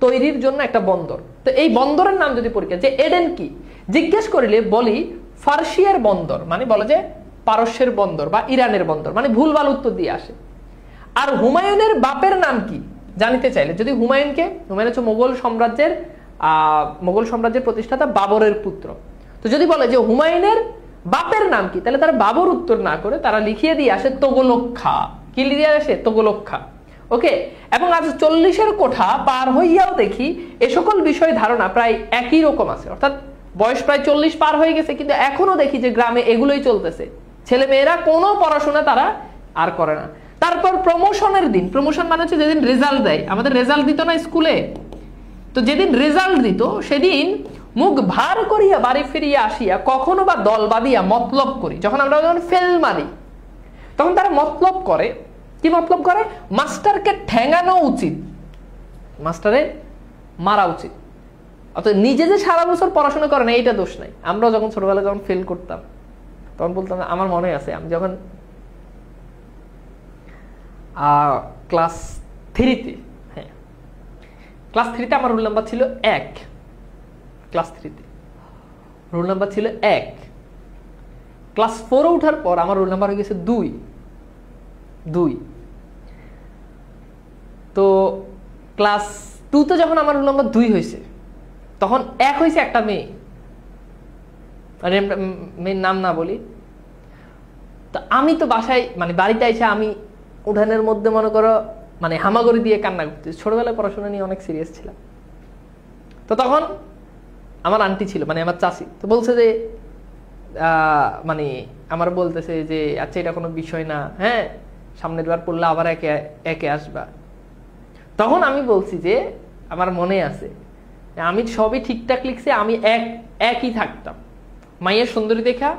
তৈরির জন্য একটা বন্দর। তো এই বন্দরের নাম যদি পরীক্ষা, যে এডেন কি জিজ্ঞেস করিলে বলি ফার্সিয়ার বন্দর, মানে বলে যে পারস্যের বন্দর বা ইরানের বন্দর, মানে ভুলভাল উত্তর দিয়ে আসে। আর হুমায়ুনের বাপের নাম কি জানিতে চাইলে, যদি হুমায়ুন হচ্ছে মোগল সাম্রাজ্যের প্রতিষ্ঠাতা বাবরের পুত্র, তো যদি বলে যে হুমায়ুনের বাপের নাম কি, তাহলে তারা বাবর উত্তর না করে তারা লিখিয়ে দিয়ে আসে তোগলক্ষা। কি লিখিয়ে আসে? তোগলক্ষা, ওকে। এবং আজ 40-এর কোঠা পার হইয়াও দেখি এ সকল বিষয় ধারণা প্রায় একই রকম আছে। অর্থাৎ বয়স প্রায় 40 পার হয়ে গেছে, কিন্তু এখনো দেখি যে গ্রামে এগুলোই চলতেছে, ছেলে মেয়েরা কোনো পড়াশোনা তারা আর করে না। তারপর প্রমোশনের দিন, প্রমোশন মানে হচ্ছে যেদিন রেজাল্ট দেয়, আমাদের রেজাল্ট দিত না স্কুলে, তো যেদিন রেজাল্ট দিত সেদিন মুখ ভার করিয়া বাড়ি ফিরিয়া আসিয়া কখনো বা দল বাঁধিয়া মতলব করি। যখন আমরা ফেল মারি তখন তারা মতলব করে। কি মতলব করে? মাস্টারকে ঠ্যাঙানো উচিত, মাস্টারে মারা উচিত। অর্থাৎ নিজে যে সারা বছর পড়াশোনা করে না এইটা দোষ নাই। আমরা যখন ছোটবেলায় যখন ফেল করতাম তখন বলতাম, আমার মনে আছে আমি যখন ক্লাস 3-তে, হ্যাঁ ক্লাস 3-তে আমার রোল নাম্বার ছিল 1, ক্লাস 3-তে রোল নাম্বার ছিল 1। ক্লাস 4-এ ওঠার পর আমার রোল নাম্বার হয়ে গেছে 2। তো ক্লাস 2-তে যখন আমার রোল নাম্বার 2 হয়েছে তখন 1 হয়েছে একটা মেয়ে, মানে মেয়ের নাম না বলি। তো আমি তো বাসায় মানে বাড়িতে এসে আমি উঠানের মধ্যে মনে করো মানে হামাগুড়ি দিয়ে কান্না করতে, ছোটবেলায় পড়াশোনা নিয়ে অনেক সিরিয়াস ছিলাম। তো তখন আমার আন্টি ছিল, মানে আমার চাচি, তো বলছে যে মানে আমার বলতেছে যে আচ্ছা এটা কোনো বিষয় না, হ্যাঁ সামনের বার পড়লে আবার একে আসবা। তখন আমি বলছি যে আমার মনে আছে আমি সবই ঠিকঠাক লিখছি, আমি একই থাকতাম। মাইয়ের সুন্দরী দেখা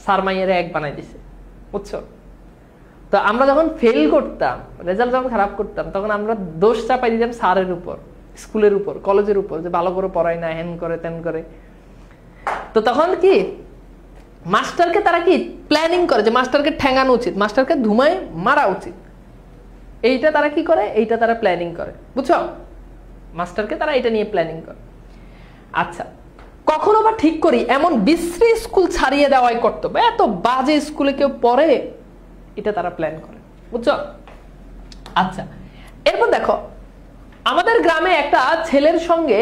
স্যার মাইয়ের 1 বানাই দিছে, বুঝছো? তো আমরা যখন ফেল করতাম, রেজাল্ট যখন খারাপ করতাম, তখন আমরা দোষ চাপাই দিতাম স্যারের উপর, স্কুলের উপর, কলেজের উপর, যে ভালো করে পড়ায় না, হ্যান করে তেন করে। তো তখন কি মাস্টারকে তারা কি প্ল্যানিং করে যে মাস্টারকে ঠ্যাঙানো উচিত, মাস্টারকে ধুমায় মারা উচিত, এইটা তারা কি করে, এইটা তারা প্ল্যানিং করে, বুঝছো? মাস্টারকে তারা এটা নিয়ে প্ল্যানিং করে। আচ্ছা, কখনো বা ঠিক করি এমন বিশ্রী স্কুল ছাড়িয়ে দেওয়াই কর্তব্য, এত বাজে স্কুলে কেউ পড়ে, এটা তারা প্ল্যান করে, বুঝছো? আচ্ছা, এরপর দেখো আমাদের গ্রামে একটা ছেলের সঙ্গে,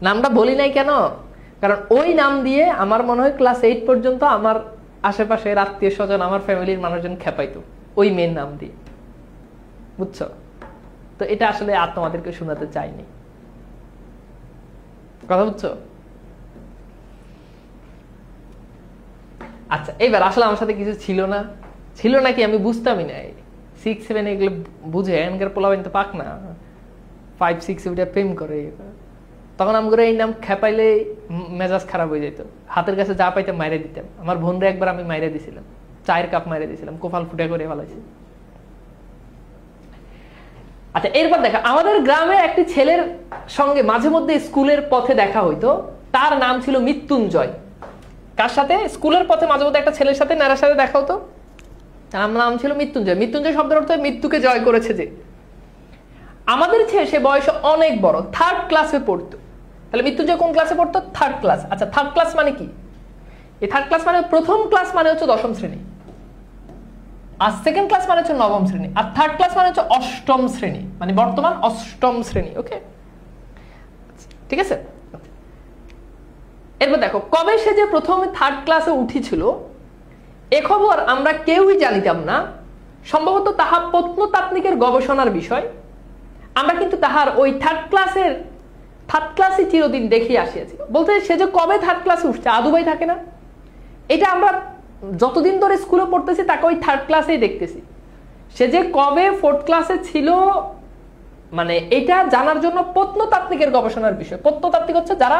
নামটা বলি নাই কেন, কারণ ওই নাম দিয়ে আমার মনে হয় ক্লাস 8 পর্যন্ত আমার আশেপাশের আত্মীয় স্বজন, আমার ফ্যামিলির মানুষজন খেপাইতো ওই মেয়ের নাম দিয়ে, বুঝছো? তো এটা আসলে আর তোমাদেরকে শোনাতে চাইনি, কথা বুঝছো? আচ্ছা, এইবার আসলে আমার সাথে কিছু ছিল নাকি আমি বুঝতামই না। 6-7 এগুলো বুঝে এনকার পোলাবেন তো পাক না, 5-6 প্রেম করে, তখন আমরা এই নাম খেপাইলে মেজাজ খারাপ হয়ে যেত, হাতের কাছে যা পাইতে মাইরে দিতাম। আমার বোনরে একবার আমি মাইরে দিছিলাম, চায়ের কাপ মাইরে দিছিলাম, কোফাল ফুটে করে ফেলাইছি। আচ্ছা, এরপর দেখা, আমাদের গ্রামে একটি ছেলের সঙ্গে মাঝে মধ্যে স্কুলের পথে দেখা হইতো, তার নাম ছিল মৃত্যুঞ্জয়। কার সাথে? স্কুলের পথে মাঝে মধ্যে একটা ছেলের সাথে, নারার সাথে দেখা হতো, তার নাম ছিল মৃত্যুঞ্জয়। মৃত্যুঞ্জয় শব্দের অর্থ মৃত্যুকে জয় করেছে যে। আমাদের ছেলে সে বয়সে অনেক বড়, 3rd ক্লাসে পড়তো। তাহলে মৃত্যুঞ্জয় কোন ক্লাসে পড়তো? 3rd class. আচ্ছা, 3rd ক্লাস মানে কি? এই 3rd ক্লাস মানে প্রথম ক্লাস মানে হচ্ছে 10ম শ্রেণী, আর 2nd ক্লাস মানে হচ্ছে 9ম শ্রেণী, আর 3rd ক্লাস মানে হচ্ছে 8ম শ্রেণী, মানে বর্তমান 8ম শ্রেণী। ওকে, ঠিক আছে। এরপর দেখো, কবে সে যে প্রথমে 3rd ক্লাসে উঠেছিল এ খবর আমরা কেউই জানিতাম না। সম্ভবত তাহা প্রত্নতাত্ত্বিকের গবেষণার বিষয়। আমরা কিন্তু তাহার ওই 3rd ক্লাসে চিরদিন দেখিয়ে আসিয়াছি। বলতে সে যে কবে 3rd ক্লাসে উঠছে, আদু ভাই থাকে না, এটা আমরা যতদিন ধরে স্কুলে পড়তেছি তাকে ওই 3rd ক্লাসেই দেখতেছি। সে যে কবে 4th ক্লাসে ছিল, মানে এটা জানার জন্য প্রত্নতাত্ত্বিকের গবেষণার বিষয়। প্রত্নতাত্ত্বিক হচ্ছে যারা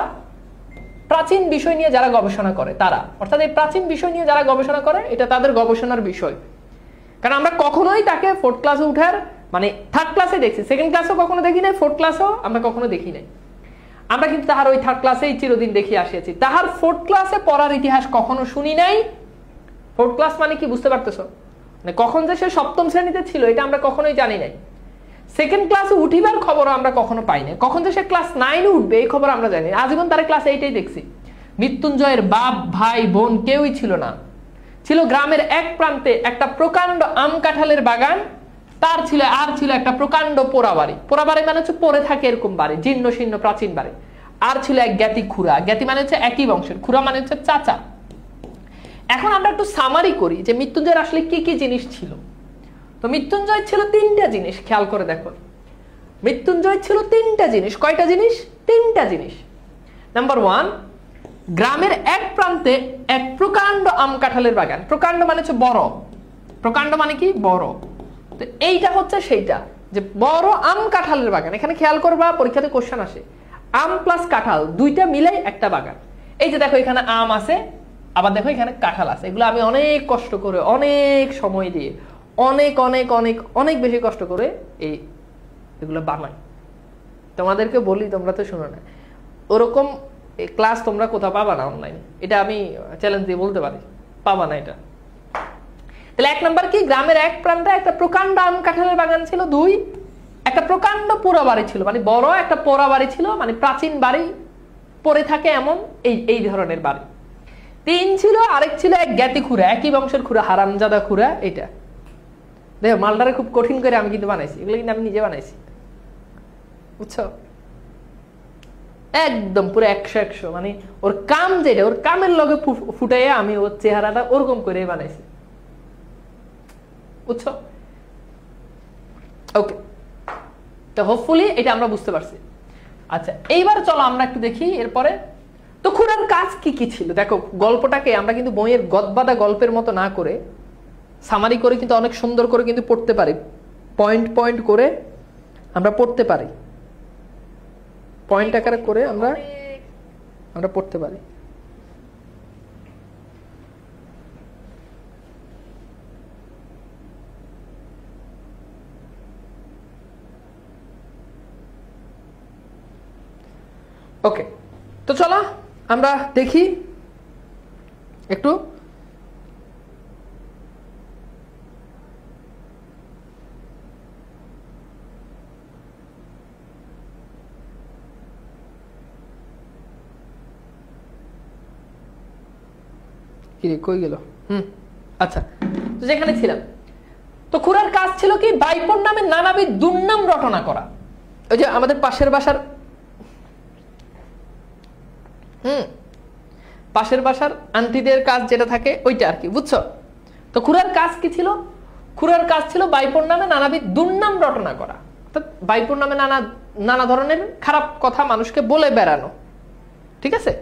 প্রাচীন বিষয় নিয়ে যারা গবেষণা করে তারা, অর্থাৎ এই প্রাচীন বিষয় নিয়ে যারা গবেষণা করে এটা তাদের গবেষণার বিষয়। কারণ আমরা কখনোই তাকে 4th ক্লাসে উঠার মানে 3rd ক্লাসে দেখছি, 2nd ক্লাসেও কখনো দেখি নাই, 4th ক্লাসেও আমরা কখনো দেখি নাই। আমরা কিন্তু তাহার ওই 3rd ক্লাসেই চিরদিন দেখিয়ে আসিয়াছি। তাহার 4th ক্লাসে পড়ার ইতিহাস কখনো শুনি নাই। 4th ক্লাস মানে কি বুঝতে পারতেছো? মানে কখন যে সে 7ম শ্রেণীতে ছিল এটা আমরা কখনোই জানি নাই। 2nd ক্লাসে উঠিবার খবর আমরা কখনো পাই না। কখন যে সে ক্লাস 9-এ উঠবে এই খবর আমরা জানি। আজীবন তারা ক্লাস 8-এই দেখছি। মৃত্যুঞ্জয়ের বাপ, ভাই, বোন কেউই ছিল না। ছিল গ্রামের এক প্রান্তে একটা প্রকাণ্ড আম কাঁঠালের বাগান, তার ছিল একটা প্রকাণ্ড পোড়াবাড়ি। পোড়াবাড়ি মানে হচ্ছে পড়ে থাকে এরকম বাড়ি, জীর্ণ শীর্ণ প্রাচীন বাড়ি। আর ছিল এক জ্ঞাতি খুড়া। জ্ঞাতি মানে হচ্ছে একই বংশের, খুড়া মানে হচ্ছে চাচা। এখন আমরা একটু সামারি করি যে মৃত্যুঞ্জয়ের আসলে কি কি জিনিস ছিল। তো মৃত্যুঞ্জয় ছিল 3টা জিনিস, খেয়াল করে দেখো। মৃত্যুঞ্জয় ছিল 3টা জিনিস। কয়টা জিনিস? 3টা জিনিস। নাম্বার 1, গ্রামের এক প্রান্তে এক প্রকাণ্ড আম কাঁঠালের বাগান। প্রকাণ্ড মানে হচ্ছে বড়, প্রকাণ্ড মানে কি? বড়। তো এইটা হচ্ছে সেইটা যে বড় আম কাঁঠালের বাগান। এখানে খেয়াল করবা, পরীক্ষাতে কোশ্চেন আসে, আম প্লাস কাঁঠাল দুইটা মিলে একটা বাগান। এই যে দেখো এখানে আম আছে, আবার দেখো এখানে কাঁঠাল আছে। এগুলো আমি অনেক কষ্ট করে, অনেক সময় দিয়ে, অনেক অনেক অনেক অনেক বেশি কষ্ট করে এগুলো বানাই। তোমাদেরকে বলি, তোমরা তো শোনো না, ওরকম ক্লাস তোমরা কোথাও পাবা না অনলাইনে। এটা আমি চ্যালেঞ্জ দিয়ে বলতে পারি, পাবা না এটা। তাহলে 1 নাম্বার কি? গ্রামের এক প্রান্তে একটা প্রকাণ্ড আম কাঁঠালের বাগান ছিল। 2, একটা প্রকাণ্ড পোড়া বাড়ি ছিল, মানে বড় একটা পোড়া বাড়ি ছিল, মানে প্রাচীন বাড়ি পড়ে থাকে এমন এই ধরনের বাড়ি। 3 ছিল আরেক ছিল এক জ্ঞাতি খুড়া, একই বংশের খুড়া, হারামজাদা খুড়া। এটা দেখো মালটারে খুব কঠিন করে আমি কিন্তু বানাইছি, এগুলো কিন্তু আমি নিজে বানাইছি, বুঝছো? একদম পুরো 100 মানে ওর কাম যেটা, ওর কামের লগে ফুটাইয়া আমি ওর চেহারাটা ওরকম করে বানাইছি, বুঝছো? ওকে, তো হোপফুলি এটা আমরা বুঝতে পারছি। আচ্ছা, এইবার চলো আমরা একটু দেখি এরপরে। তো খুড়ার কাজ কি কি ছিল দেখো। গল্পটাকে আমরা কিন্তু বইয়ের গদবাদা গল্পের মতো না করে সামারি করে কিন্তু অনেক সুন্দর করে কিন্তু পড়তে পারি, পয়েন্ট পয়েন্ট করে আমরা পড়তে পারি, পয়েন্ট আকারে করে আমরা পড়তে পারি। ওকে, তো চলো আমরা দেখি একটু। কি কই গেল? আচ্ছা, তো যেখানে ছিলাম, তো খুড়ার কাজ ছিল কি? বাইপোর নামে নানাবিধ দুর্নাম রটনা করা। ওই যে আমাদের পাশের বাসার আন্টিদের কাজ যেটা থাকে ওইটা আর কি, বুঝছো? তো খুড়ার কাজ কি ছিল? খুড়ার কাজ ছিল বাইপোর নামে নানাবিধ দুর্নাম রটনা করা। বাইপোর নামে নানা ধরনের খারাপ কথা মানুষকে বলে বেড়ানো, ঠিক আছে?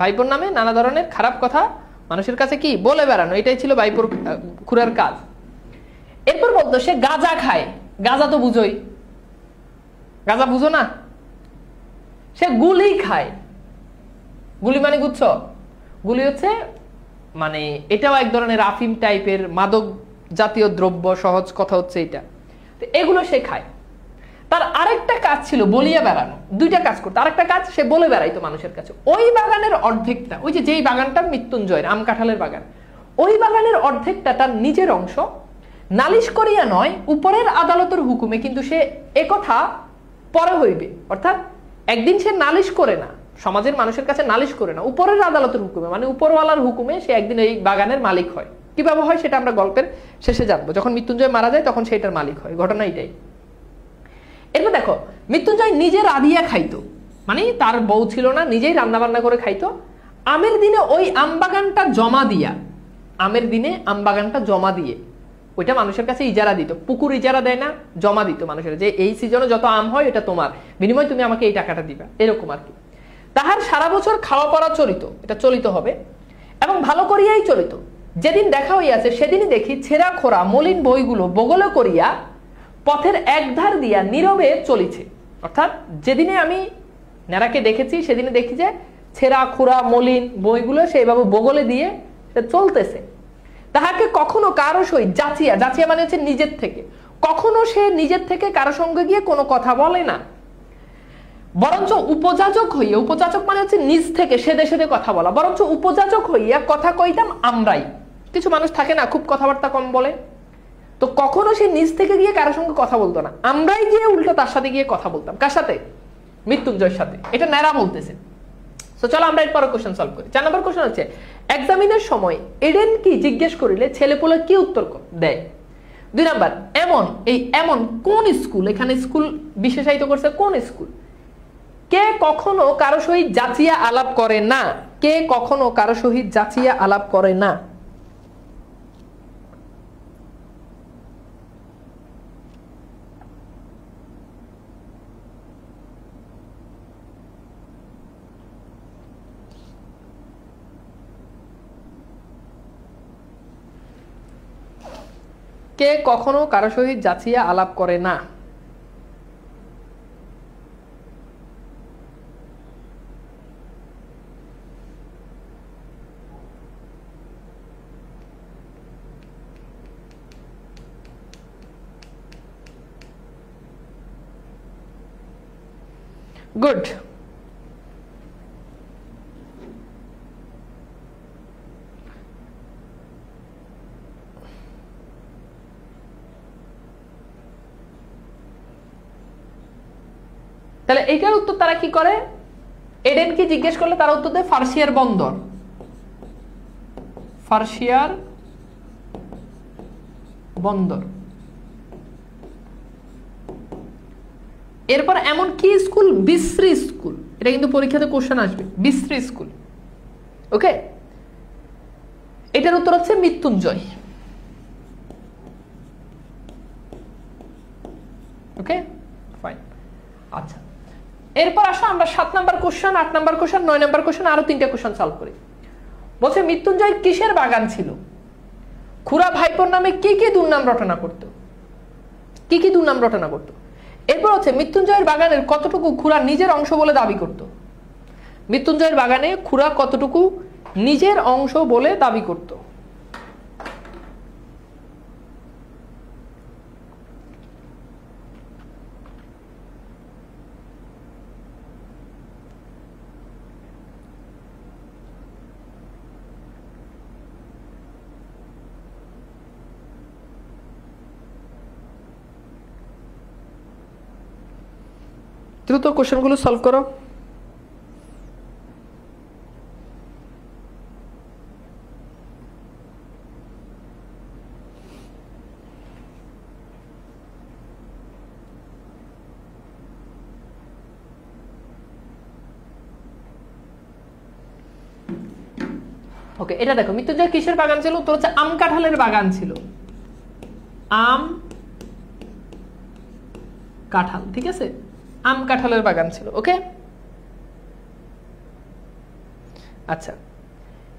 ভাইপোর নামে নানা ধরনের খারাপ কথা মানুষের কাছে কি বলে বেড়ানো, এটাই ছিল ভাইপোর খুড়ার কাজ। এরপর বলতো সে গাঁজা খায়। গাঁজা তো বুঝোই, গাঁজা বুঝো না? সে গুলি খায়। গুলি মানে বুঝছো? গুলি হচ্ছে মানে এটাও এক ধরনের আফিম টাইপের মাদক জাতীয় দ্রব্য, সহজ কথা হচ্ছে এটা। তো এগুলো সে খায়। তার আরেকটা কাজ ছিল বলিয়া বেড়ানো, দুইটা কাজ করতো। আরেকটা কাজ, সে বলে বেড়াইতো মানুষের কাছে। ওই বাগানের অর্ধেকটা, ওই যেই বাগানটা মৃত্যুঞ্জয়ের আম কাঁঠালের বাগান, ওই বাগানের অর্ধেকটা তার নিজের অংশ, নালিশ করিয়া নয়, উপরের আদালতের হুকুমে, কিন্তু সে একথা পরে হইবে। অর্থাৎ একদিন সে নালিশ করে না, সমাজের মানুষের কাছে নালিশ করে না, উপরের আদালতের হুকুমে, মানে উপরওয়ালার হুকুমে সে একদিন এই বাগানের মালিক হয়। কিভাবে হয় সেটা আমরা গল্পের শেষে জানবো। যখন মৃত্যুঞ্জয় মারা যায় তখন সেটার মালিক হয়, ঘটনা এটাই। এরপর দেখো, মৃত্যুঞ্জয় নিজে রাঁধিয়া খাইতো, মানে তার বউ ছিল না, নিজেই রান্না বান্না করে খাইতো। আমের দিনে ওই আম বাগানটা জমা দিয়া, আমের দিনে আম বাগানটা জমা দিয়ে, ওইটা মানুষের কাছে ইজারা দিত। পুকুর ইজারা দেয় না, জমা দিত মানুষের, যে এই সিজনে যত আম হয় এটা তোমার, বিনিময় তুমি আমাকে এই টাকাটা দিবা, এরকম আর কি। তাহার সারা বছর খাওয়া পড়া চলিত, এটা চলিত হবে, এবং ভালো করিয়াই চলিত। যেদিন দেখা হইয়াছে সেদিনই দেখি ছেঁড়া খোরা মলিন বইগুলো বগলে করিয়া পথের একধার দিয়া নীরবে চলিছে। অর্থাৎ যেদিনে আমি নেড়াকে দেখেছি সেদিনে দেখি যে ছেঁড়া খোরা মলিন বইগুলো সে এভাবে বগলে দিয়ে সে চলতেছে। তাহাকে কখনো কারো সহিত যাচিয়া, যাচিয়া মানে হচ্ছে নিজের থেকে, কখনো সে নিজের থেকে কারো সঙ্গে গিয়ে কোনো কথা বলে না, বরঞ্চ উপযাচক হইয়া, উপযাচক মানে হচ্ছে নিজ থেকে সেদে সেদে কথা বলা, বরঞ্চ উপযাচক হইয়া কথা কইতাম আমরাই। কিছু মানুষ থাকে না খুব কথাবার্তা কম বলে, তো কখনো সে নিজ থেকে গিয়ে কারোর সঙ্গে কথা বলতো না, আমরাই গিয়ে উল্টো তার সাথে গিয়ে কথা বলতাম। কার সাথে? মৃত্যুঞ্জয়ের সাথে। এটা ন্যাড়া বলতেছে। তো চলো আমরা এরপর কোশ্চেন সলভ করি। 4 নম্বর কোশ্চেন হচ্ছে, এক্সামিনের সময় এডেন কি জিজ্ঞেস করিলে ছেলেপুলে কি উত্তর দেয়? 2 নাম্বার, এমন, এই এমন কোন স্কুল, এখানে স্কুল বিশেষায়িত করছে কোন স্কুল? কে কখনো কারো সহিত যাচিয়া আলাপ করে না, কে কখনো কারো সহিত যাচিয়া আলাপ করে না। কে কখনো কারো সহিত যাচিয়া আলাপ করে না? গুড। তাহলে এইটার উত্তর তারা কি করে? এডেন কি জিজ্ঞেস করলে তারা উত্তর দেয় ফার্সিয়ার বন্দর, ফার্সিয়ার বন্দর। এরপর এমন কি স্কুল? বিশ্রী স্কুল। এটা কিন্তু পরীক্ষাতে কোশ্চেন আসবে, বিশ্রী স্কুল। ওকে, এটার উত্তর হচ্ছে মৃত্যুঞ্জয়। Okay fine. আচ্ছা, এরপর আসো আমরা 7 number question, 8 number question, 9 number question, আরো 3টা কোশ্চেন সলভ করি। বলছে মৃত্যুঞ্জয় কিসের বাগান ছিল? খুড়া ভাইপোর নামে কি কি দুর্নাম রটনা করত? কি কি দুর্নাম রটনা করত? এরপর হচ্ছে মৃত্যুঞ্জয়ের বাগানের কতটুকু খুড়া নিজের অংশ বলে দাবি করত? মৃত্যুঞ্জয়ের বাগানে খুড়া কতটুকু নিজের অংশ বলে দাবি করত? দ্রুত কোশ্চেনগুলো সলভ করো। ওকে, এটা দেখো মৃত্যুঞ্জয় কিসের বাগান ছিল? উত্তর হচ্ছে আম কাঁঠালের বাগান ছিল। আম কাঁঠাল, ঠিক আছে, আম কাঁঠালের বাগান ছিল। ওকে, আচ্ছা,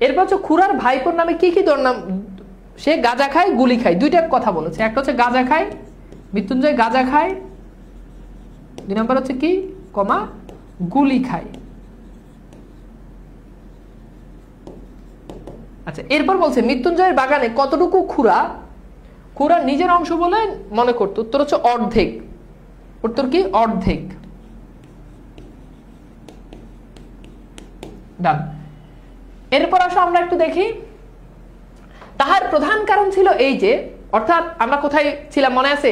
এরপর হচ্ছে খুড়ার ভাইপোর নামে কি কি দুর্নাম? সে গাঁজা খায়, গুলি খায়, দুইটা কথা বলেছে। একটা হচ্ছে গাঁজা খায়, মৃত্যুঞ্জয় গাঁজা খায়। 2 নাম্বার হচ্ছে কি, কমা, গুলি খায়। আচ্ছা, এরপর বলছে মৃত্যুঞ্জয়ের বাগানে কতটুকু খুরা খুরা নিজের অংশ বলে মনে করতো? উত্তর হচ্ছে অর্ধেক। উত্তর কি? অর্ধেক। ডান। এরপর আসো আমরা একটু দেখি, তাহার প্রধান কারণ ছিল এই যে, অর্থাৎ আমরা কোথায় ছিলাম মনে আছে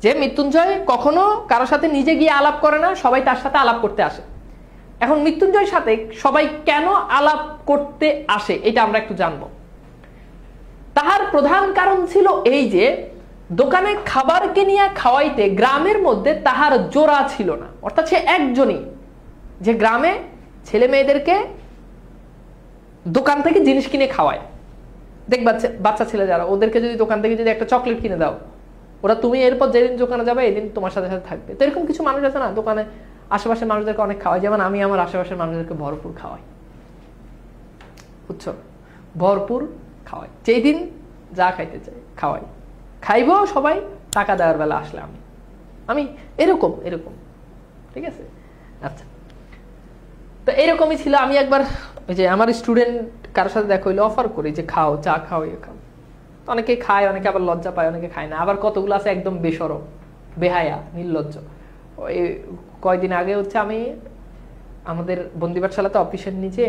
যে মৃত্যুঞ্জয় কখনো কারোর সাথে নিজে গিয়ে আলাপ করে না, সবাই তার সাথে আলাপ করতে আসে। এখন মৃত্যুঞ্জয়ের সাথে সবাই কেন আলাপ করতে আসে এটা আমরা একটু জানবো। তাহার প্রধান কারণ ছিল এই যে দোকানে খাবার কিনিয়া খাওয়াইতে গ্রামের মধ্যে তাহার জোড়া ছিল না, অর্থাৎ সে একজনই যে গ্রামে ছেলে মেয়েদেরকে দোকান থেকে জিনিস কিনে খাওয়ায়। দেখবা বাচ্চা ছেলে যারা, ওদেরকে যদি দোকান থেকে যদি একটা চকলেট কিনে দাও, ওরা তুমি এরপর যেদিন দোকানে যাবে এদিন তোমার সাথে সাথে থাকবে। তো এরকম কিছু মানুষ আছে না দোকানে আশেপাশের মানুষদেরকে অনেক খাওয়ায়, যেমন আমি আমার আশেপাশের মানুষদেরকে ভরপুর খাওয়াই, বুঝছো? ভরপুর খাওয়াই, যেই দিন যা খাইতে চাই খাওয়াই, খাইবো সবাই, টাকা দেওয়ার বেলা আসলে আমি এরকম এরকম, ঠিক আছে? আচ্ছা, তো এরকমই ছিল। আমি একবার ওই যে আমার স্টুডেন্ট কারোর সাথে দেখা হইলে অফার করি যে খাও, চা খাও, ইয়ে খাও। অনেকে খায়, অনেকে আবার লজ্জা পায়, অনেকে খায় না। আবার কতগুলো আছে একদম বেসরম, বেহায়া, নির্লজ্জ। ওই কয়দিন আগে হচ্ছে আমি আমাদের বন্দি পাঠশালাতে অফিসের নিচে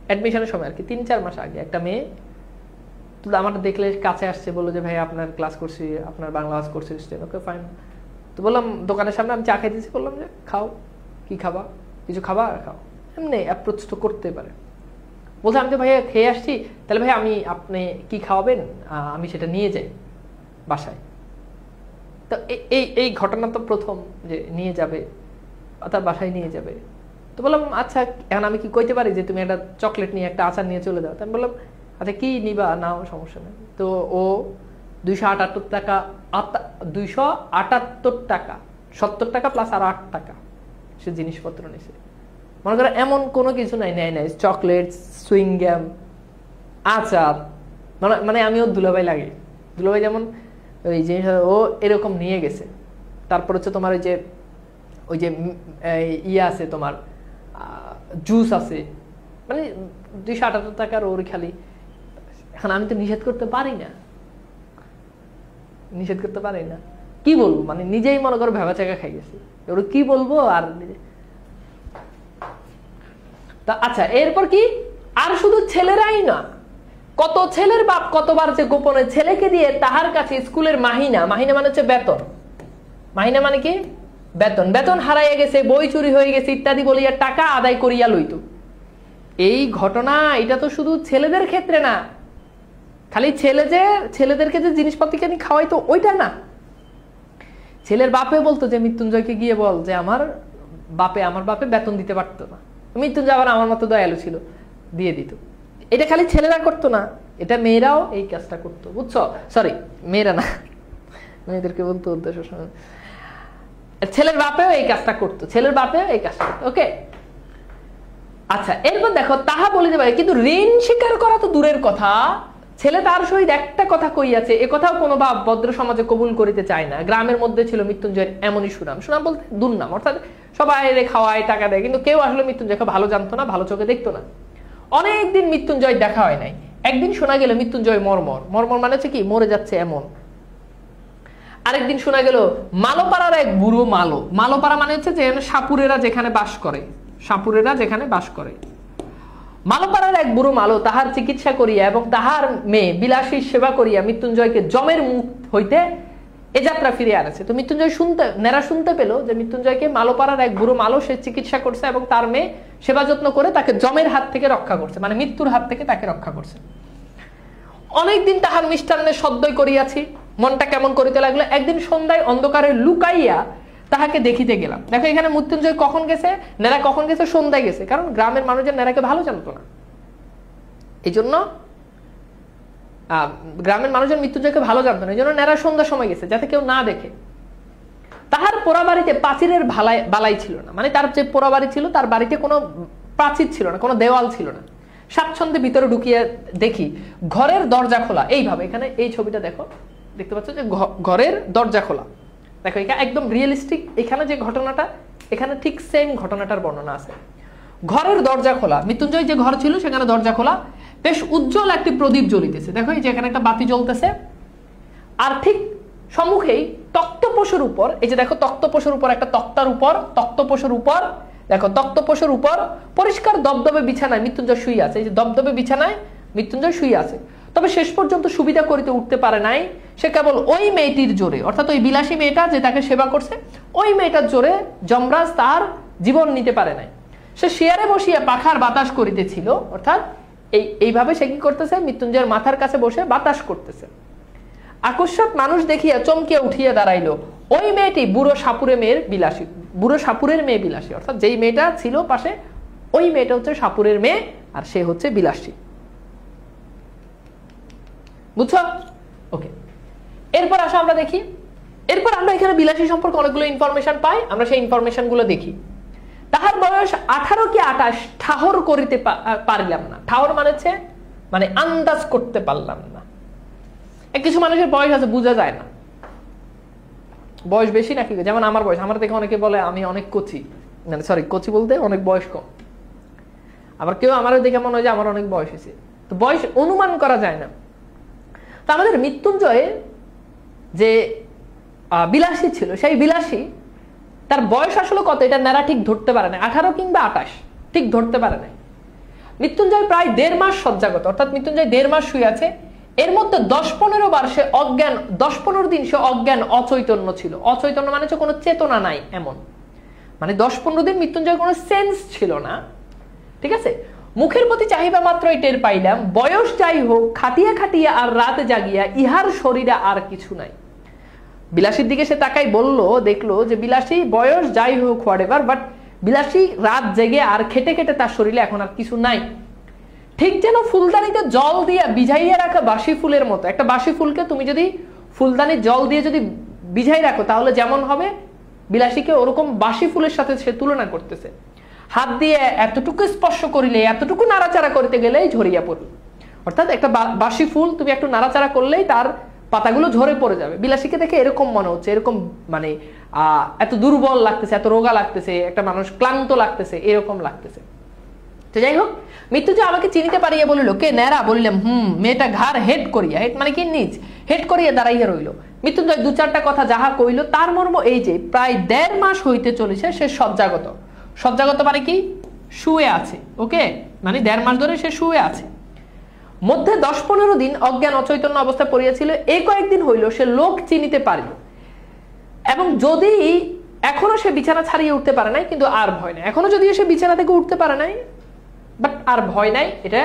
অ্যাডমিশনের সময় আর কি 3-4 মাস আগে একটা মেয়ে তো আমার দেখলে কাছে আসছে, বললো যে ভাই আপনার ক্লাস করছি, আপনার বাংলা ক্লাস করছি। Okay fine. তো বললাম দোকানের সামনে আমি চা খাইতেছি, বললাম যে খাও, কি খাবা, কিছু খাবা খাও, এমনি অ্যাপ্রোচ তো করতে পারে। বলছে আমি তো ভাইয়া খেয়ে আসছি, তাহলে ভাই আপনি কি খাওয়াবেন, আমি সেটা নিয়ে যাই বাসায়। তো এই ঘটনা তো প্রথম যে নিয়ে যাবে, অর্থাৎ বাসায় নিয়ে যাবে। তো বললাম আচ্ছা এখন আমি কি কইতে পারি যে তুমি একটা চকলেট নিয়ে একটা আচার নিয়ে চলে যাও? আমি বললাম আচ্ছা কি নিবা, নাও, সমস্যা নেই। তো ও 278 টাকা, 278 টাকা, 70 টাকা প্লাস আর 8 টাকা সে জিনিসপত্র নিছে। মনে করো এমন কোনো কিছু নাই, নেয় নাই চকলেট, সুইংগাম, আচার, মানে আমি ওর দুলাভাই লাগে। দুলাভাই যেমন ওই জিনিস ও এরকম নিয়ে গেছে। তারপর হচ্ছে তোমার ওই যে ইয়ে আছে তোমার জুস আছে, মানে 278 টাকার ওর খালি। এখন আমি তো নিষেধ করতে পারি না, নিষেধ করতে পারি না, কি বলবো, মানে নিজেই মনে করো ভেবা চাকা খাই গেছি, ওর কি বলবো আর নিজে। তা আচ্ছা, এরপর কি, আর শুধু ছেলেরাই না, কত ছেলের বাপ কতবার যে গোপনে ছেলেকে দিয়ে তাহার কাছে স্কুলের মাহিনা মানে হচ্ছে বেতন, মাহিনা মানে কি বেতন হারাইয়া গেছে, বই চুরি হয়ে গেছে ইত্যাদি বলিয়া টাকা আদায় করিয়া লইত। এই ঘটনা এটা তো শুধু ছেলেদের ক্ষেত্রে না, খালি ছেলেদেরকে যে জিনিসপত্র কিনে খাওয়াইতো ওইটা না, ছেলের বাপে বলতো যে মৃত্যুঞ্জয়কে গিয়ে বল যে আমার বাপে বেতন দিতে পারতো না। মৃত্যুঞ্জয় আবার আমার মতো দয়ালু ছিল, দিয়ে দিত। এটা খালি ছেলেরা করতো না, এটা মেয়েরাও এই কাজটা করতো, বুঝছো? সরি, মেয়েরা না, মেয়েদেরকে বলতো উদ্দেশ্য, ছেলের বাপেও এই কাজটা করতো, ওকে। আচ্ছা, এরপর দেখো তাহা বলিতে পারে, কিন্তু ঋণ স্বীকার করা তো দূরের কথা, ছেলে তার সহিত একটা কথা কইয়াছে, এ কথাও কোনো ভাব ভদ্র সমাজে কবুল করিতে চায় না। গ্রামের মধ্যে ছিল মৃত্যুঞ্জয়ের এমনই সুনাম বলতে দুর্নাম, অর্থাৎ সবাই খাওয়ায়, টাকা দেয়, কিন্তু কেউ আসলে মৃত্যুঞ্জয়কে ভালো জানতো না, ভালো চোখে দেখতো না। অনেকদিন মৃত্যুঞ্জয় দেখা হয় নাই। একদিন শোনা গেল মৃত্যুঞ্জয় মরমর মানে হচ্ছে কি মরে যাচ্ছে এমন। আরেকদিন শোনা গেল মালোপাড়ার এক বুড়ো, মালোপাড়া মানে হচ্ছে যে সাপুরেরা যেখানে বাস করে, মালোপাড়ার এক বুড়ো তাহার চিকিৎসা করিয়া এবং তাহার মেয়ে বিলাসীর সেবা করিয়া মৃত্যুঞ্জয়কে জমের মুখ হইতে এ যাত্রা ফিরে আনেছে। তো মৃত্যুঞ্জয় শুনতে পেল যে মৃত্যুঞ্জয়কে মালোপাড়ার এক বুড়ো সে চিকিৎসা করছে এবং তার মেয়ে সেবা যত্ন করে তাকে জমের হাত থেকে রক্ষা করছে, মানে মৃত্যুর হাত থেকে তাকে রক্ষা করছে। অনেকদিন তাহার মিষ্টান্নে সদ্যই করিয়াছি, মনটা কেমন করিতে লাগলো। একদিন সন্ধ্যায় অন্ধকারে লুকাইয়া তাহাকে দেখিতে গেলাম। দেখো এখানে মৃত্যুঞ্জয় কখন গেছে, নেড়া কখন গেছে, সন্ধ্যায় গেছে, কারণ গ্রামের মানুষজন নেড়াকে ভালো জানতো না, এই জন্য গ্রামের মানুষজন মৃত্যুঞ্জয়কে ভালো জানতো না, এই জন্য নেড়া সন্ধ্যার সময় গেছে যাতে কেউ না দেখে। তাহার পোড়া বাড়িতে প্রাচীরের বালাই ছিল না, মানে তার যে পোড়া বাড়ি ছিল তার বাড়িতে কোনো প্রাচীর ছিল না, কোনো দেওয়াল ছিল না। স্বাচ্ছন্দ্যে ভিতরে ঢুকিয়ে দেখি ঘরের দরজা খোলা। এইভাবে এখানে এই ছবিটা দেখতে পাচ্ছ যে ঘরের দরজা খোলা। দেখো এখানে একদম রিয়েলিস্টিক, এখানে যে ঘটনাটা এখানে ঠিক সেম ঘটনাটার বর্ণনা আছে। ঘরের দরজা খোলা, মৃত্যুঞ্জয় যে ঘর ছিল সেখানে দরজা খোলা, বেশ উজ্জ্বল একটি প্রদীপ জ্বলিতেছে। দেখো এই যে এখানে একটা বাতি জ্বলতেছে, আর ঠিক সম্মুখেই তক্তপোষের উপর, এই যে দেখো তক্তপোষের উপর একটা তক্তার উপর, তক্তপোষের উপর দেখো, তক্তপোষের উপর পরিষ্কার দবদবে বিছানায় মৃত্যুঞ্জয় শুয়ে আছে। এই যে দবদবে বিছানায় মৃত্যুঞ্জয় শুয়ে আছে। তবে শেষ পর্যন্ত সুবিধা করিতে উঠতে পারে নাই, সে কেবল ওই মেয়েটির জোরে, অর্থাৎ ওই বিলাসী মেয়েটা যে তাকে সেবা করছে, ওই মেয়েটার জোরে যমরাজ তার জীবন নিতে পারে নাই। সে শেয়ারে বসিয়া পাখার বাতাস করিতেছিল, অর্থাৎ এইভাবে সে কি করতেছে, মৃত্যুঞ্জয়ের মাথার কাছে বসে বাতাস করতেছে। আকস্মাৎ মানুষ দেখিয়া চমকিয়া উঠিয়া দাঁড়াইলো। ওই মেয়েটি বুড়ো সাপুরের মেয়ের বিলাসী, বুড়ো সাপুরের মেয়ে বিলাসী, অর্থাৎ যেই মেয়েটা ছিল পাশে ওই মেয়েটা হচ্ছে সাপুরের মেয়ে, আর সে হচ্ছে বিলাসী। বুঝছো? ওকে, এরপর আসো আমরা দেখি। এরপর আমরা এখানে বিলাসী সম্পর্কে অনেকগুলো ইনফরমেশন পাই, আমরা সেই ইনফরমেশন গুলো দেখি। তাহার বয়স 18 কি 28 ঠাহর করিতে পারিলাম না। ঠাহর মানে আন্দাজ করতে পারলাম না। কিছু মানুষের বয়স আছে বোঝা যায় না, বয়স বেশি নাকি, যেমন আমার বয়স, আমার দেখে অনেকে বলে আমি অনেক কচি, মানে সরি কচি বলতে অনেক বয়স কম। আবার কেউ আমার দেখে মনে হয় যে আমার অনেক বয়স হয়েছে। তো বয়স অনুমান করা যায় না। তো আমাদের মৃত্যুঞ্জয়ে যে বিলাসী ছিল, সেই বিলাসী তার বয়স আসলে কত এটা নেরা ঠিক ধরতে পারে না, 18 কিংবা 28 ঠিক ধরতে পারে না। মৃত্যুঞ্জয় প্রায় 1.5 মাস শয্যাগত, অর্থাৎ মৃত্যুঞ্জয় 1.5 মাস শুয়ে আছে। এর মধ্যে 10-15 বার সে অজ্ঞান, 10-15 দিন সে অজ্ঞান অচৈতন্য ছিল। অচৈতন্য মানে হচ্ছে কোনো চেতনা নাই এমন, মানে 10-15 দিন মৃত্যুঞ্জয় কোনো সেন্স ছিল না। ঠিক আছে, মুখের প্রতি চাহিবা মাত্রই টের পাইলাম, বয়স যাই হোক খাটিয়া খাটিয়া আর রাতে জাগিয়া ইহার শরীরে আর কিছু নাই। বিলাসীর দিকে সে তাকাই বলল, দেখলো যে বিলাসী বয়স যাই হোক হোয়াটএভার, বাট বিলাসী রাত জেগে আর খেটে খেটে তার শরীরে এখন আর কিছু নাই। ঠিক যেন ফুলদানিতে জল দিয়ে ভিজাইয়া রাখা বাসি ফুলের মতো। একটা বাসি ফুলকে তুমি যদি ফুলদানির জল দিয়ে যদি ভিজাই রাখো তাহলে যেমন হবে, বিলাসীকে ওরকম বাসি ফুলের সাথে সে তুলনা করতেছে। হাত দিয়ে এতটুকু স্পর্শ করিলে, এতটুকু নাড়াচাড়া করতে গেলেই ঝরিয়া পড়বে। অর্থাৎ একটা বাসি ফুল তুমি একটু নাড়াচাড়া করলেই তার পাতাগুলো ঝরে পড়ে যাবে। বিলাসীকে দেখে এরকম মনে হচ্ছে, এরকম মানে এত দুর্বল লাগতেছে, এত রোগা লাগতেছে, একটা মানুষ ক্লান্ত লাগতেছে, এরকম লাগতেছে। তো যাই হোক, মৃত্যুঞ্জয় আমাকে চিনিতে পারিয়া বলিল, কে ন্যাড়া? বলিলাম মেয়েটা ঘাড় হেড করিয়া, হেড মানে কি নিজ, হেড করিয়া দাঁড়াইয়া রইল। মৃত্যুঞ্জয় 2-4টা কথা যাহা কইল তার মর্ম এই যে, প্রায় 1.5 মাস হইতে চলেছে সে শয্যাগত। শয্যাগত মানে কি? শুয়ে আছে। ওকে, মানে 1.5 মাস ধরে সে শুয়ে আছে। মধ্যে 10-15 দিন অজ্ঞান অচৈতন্য অবস্থায় পড়িয়াছিল। এই কয়েকদিন হইল সে লোক চিনিতে পারিল, এবং যদি এখনো সে বিছানা ছাড়িয়ে উঠতে পারে নাই, কিন্তু আর ভয় নাই। এখনো যদিও সে বিছানা থেকে উঠতে পারে নাই, বাট আর ভয় নাই, এটা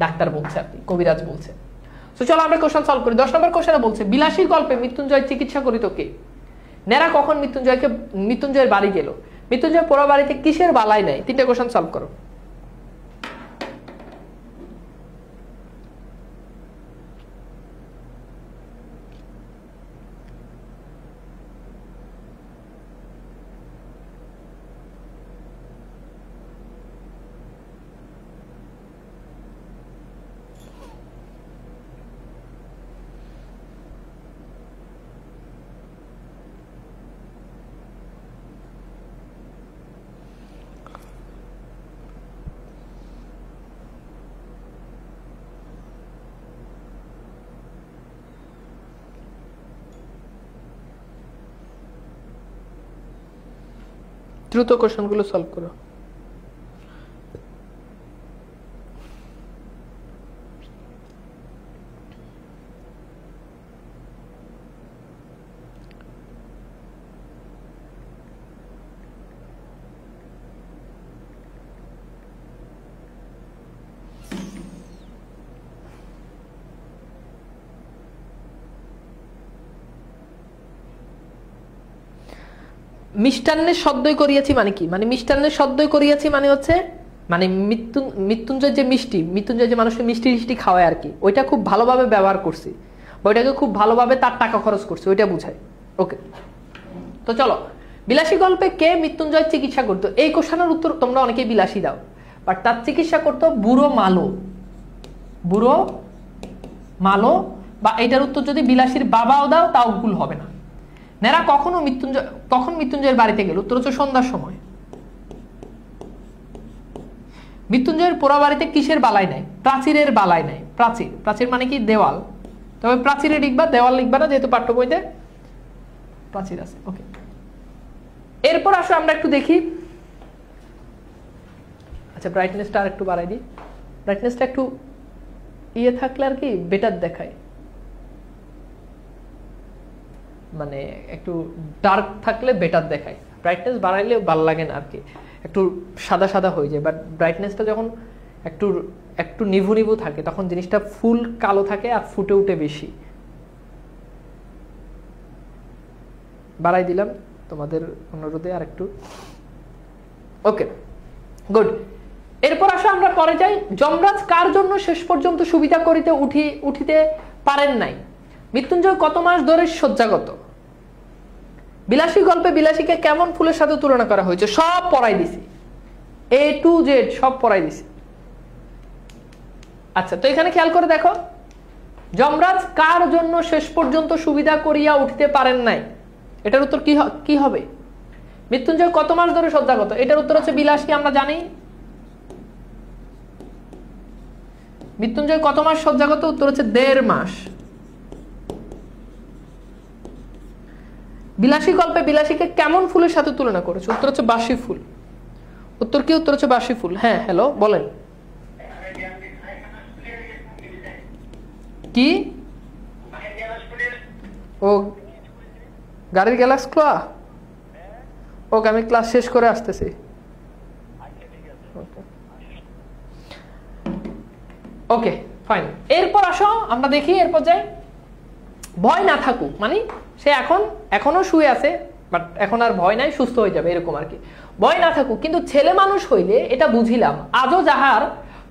ডাক্তার বলছে আর কি, কবিরাজ বলছে। তো চলো আমরা কোশ্চেন সলভ করি। 10 নম্বর কোশ্চেনে বলছে, বিলাসীর গল্পে মৃত্যুঞ্জয় চিকিৎসা করিত কে? নেরা কখন মৃত্যুঞ্জয়ের বাড়ি গেল? মৃত্যুঞ্জয় পোড়া বাড়িতে কিসের বালাই নাই? 3টে কোশ্চেন সলভ করো। দ্রুত কোশ্চেনগুলো সলভ করো। মিষ্টান্নের সদ্যই করিয়াছি মানে কি? মানে মিষ্টান্নের সদ্যই করিয়াছি মানে হচ্ছে, মানে মৃত্যুঞ্জয় যে মিষ্টি, মৃত্যুঞ্জয় যে মানুষকে মিষ্টি মিষ্টি খাওয়ায় আর কি, ওইটা খুব ভালোভাবে ব্যবহার করছি, ওইটাকে খুব ভালোভাবে তার টাকা খরচ করছে, ওইটা বুঝায়। ওকে, তো চলো, বিলাসী গল্পে কে মৃত্যুঞ্জয় চিকিৎসা করতো? এই কোশ্চেনের উত্তর তোমরা অনেকেই বিলাসী দাও, বাট তার চিকিৎসা করতো বুড়ো মালো। বুড়ো মালো, বা এটার উত্তর যদি বিলাসীর বাবাও দাও তাও ভুল হবে না। নেরা কখন মৃত্যুঞ্জয়ের বাড়িতে গেল? উত্তর হচ্ছে সন্ধ্যার সময়। মৃত্যুঞ্জয়ের পোড়া বাড়িতে কিসের বালাই নাই? প্রাচীরের বালাই নাই। প্রাচীর, প্রাচীর মানে কি? দেওয়াল। তবে প্রাচীরে লিখবা, দেওয়াল লিখবা না, যেহেতু পাঠ্য বইতে প্রাচীর আছে। ওকে, এরপর আসো আমরা একটু দেখি। আচ্ছা, ব্রাইটনেসটা আর একটু বাড়াই দিই। ব্রাইটনেসটা একটু ইয়ে থাকলে আর কি বেটার দেখায়, মানে একটু ডার্ক থাকলে বেটার দেখায়। ব্রাইটনেস বাড়াইলে ভালো লাগে না আর কি, একটু সাদা সাদা হয়ে যায়। বাট ব্রাইটনেসটা যখন একটু একটু নিভু নিভু থাকে তখন জিনিসটা ফুল কালো থাকে আর ফুটে উঠে বেশি। বাড়াই দিলাম তোমাদের অনুরোধে আর একটু। ওকে, গুড। এরপর আসো আমরা পরে যাই। যমরাজ কার জন্য শেষ পর্যন্ত সুবিধা করিতে উঠিতে পারেন নাই? মৃত্যুঞ্জয় কত মাস ধরে শয্যাগত? বিলাসী গল্পে বিলাসীকে কেমন ফুলের সাথে তুলনা করা হয়েছে? সব পড়াই দিছি, A to Z সব পড়াই দিছি। আচ্ছা, তো এখানে খেয়াল করে দেখো, যমরাজ কার জন্য শেষ পর্যন্ত সুবিধা করিয়া উঠতে পারেন নাই? এটার উত্তর কি হবে? মৃত্যুঞ্জয় কত মাস ধরে শয্যাগত? এটার উত্তর হচ্ছে বিলাসী, আমরা জানি। মৃত্যুঞ্জয় কত মাস শয্যাগত? উত্তর হচ্ছে 1.5 মাস। বিলাসী গল্পে বিলাসীকে কেমন ফুলের সাথে তুলনা করেছে? উত্তর হচ্ছে বাসি ফুল। উত্তর কি? উত্তর হচ্ছে বাসি ফুল। হ্যাঁ, হ্যালো, বলেন কি? ও গাড়ির গ্যালাক্স খোলা? ওকে, আমি ক্লাস শেষ করে আসতেছি। ওকে, ফাইন। এরপর আসো আমরা দেখি, এরপর যাই। ভয় না থাকুক মানে সে এখনো শুয়ে আছে, বাট এখন আর ভয় নাই, সুস্থ হয়ে যাবে এরকম আর কি। ভয় না থাকুক, কিন্তু ছেলে মানুষ হইলে এটা বুঝিলাম, আজও যাহার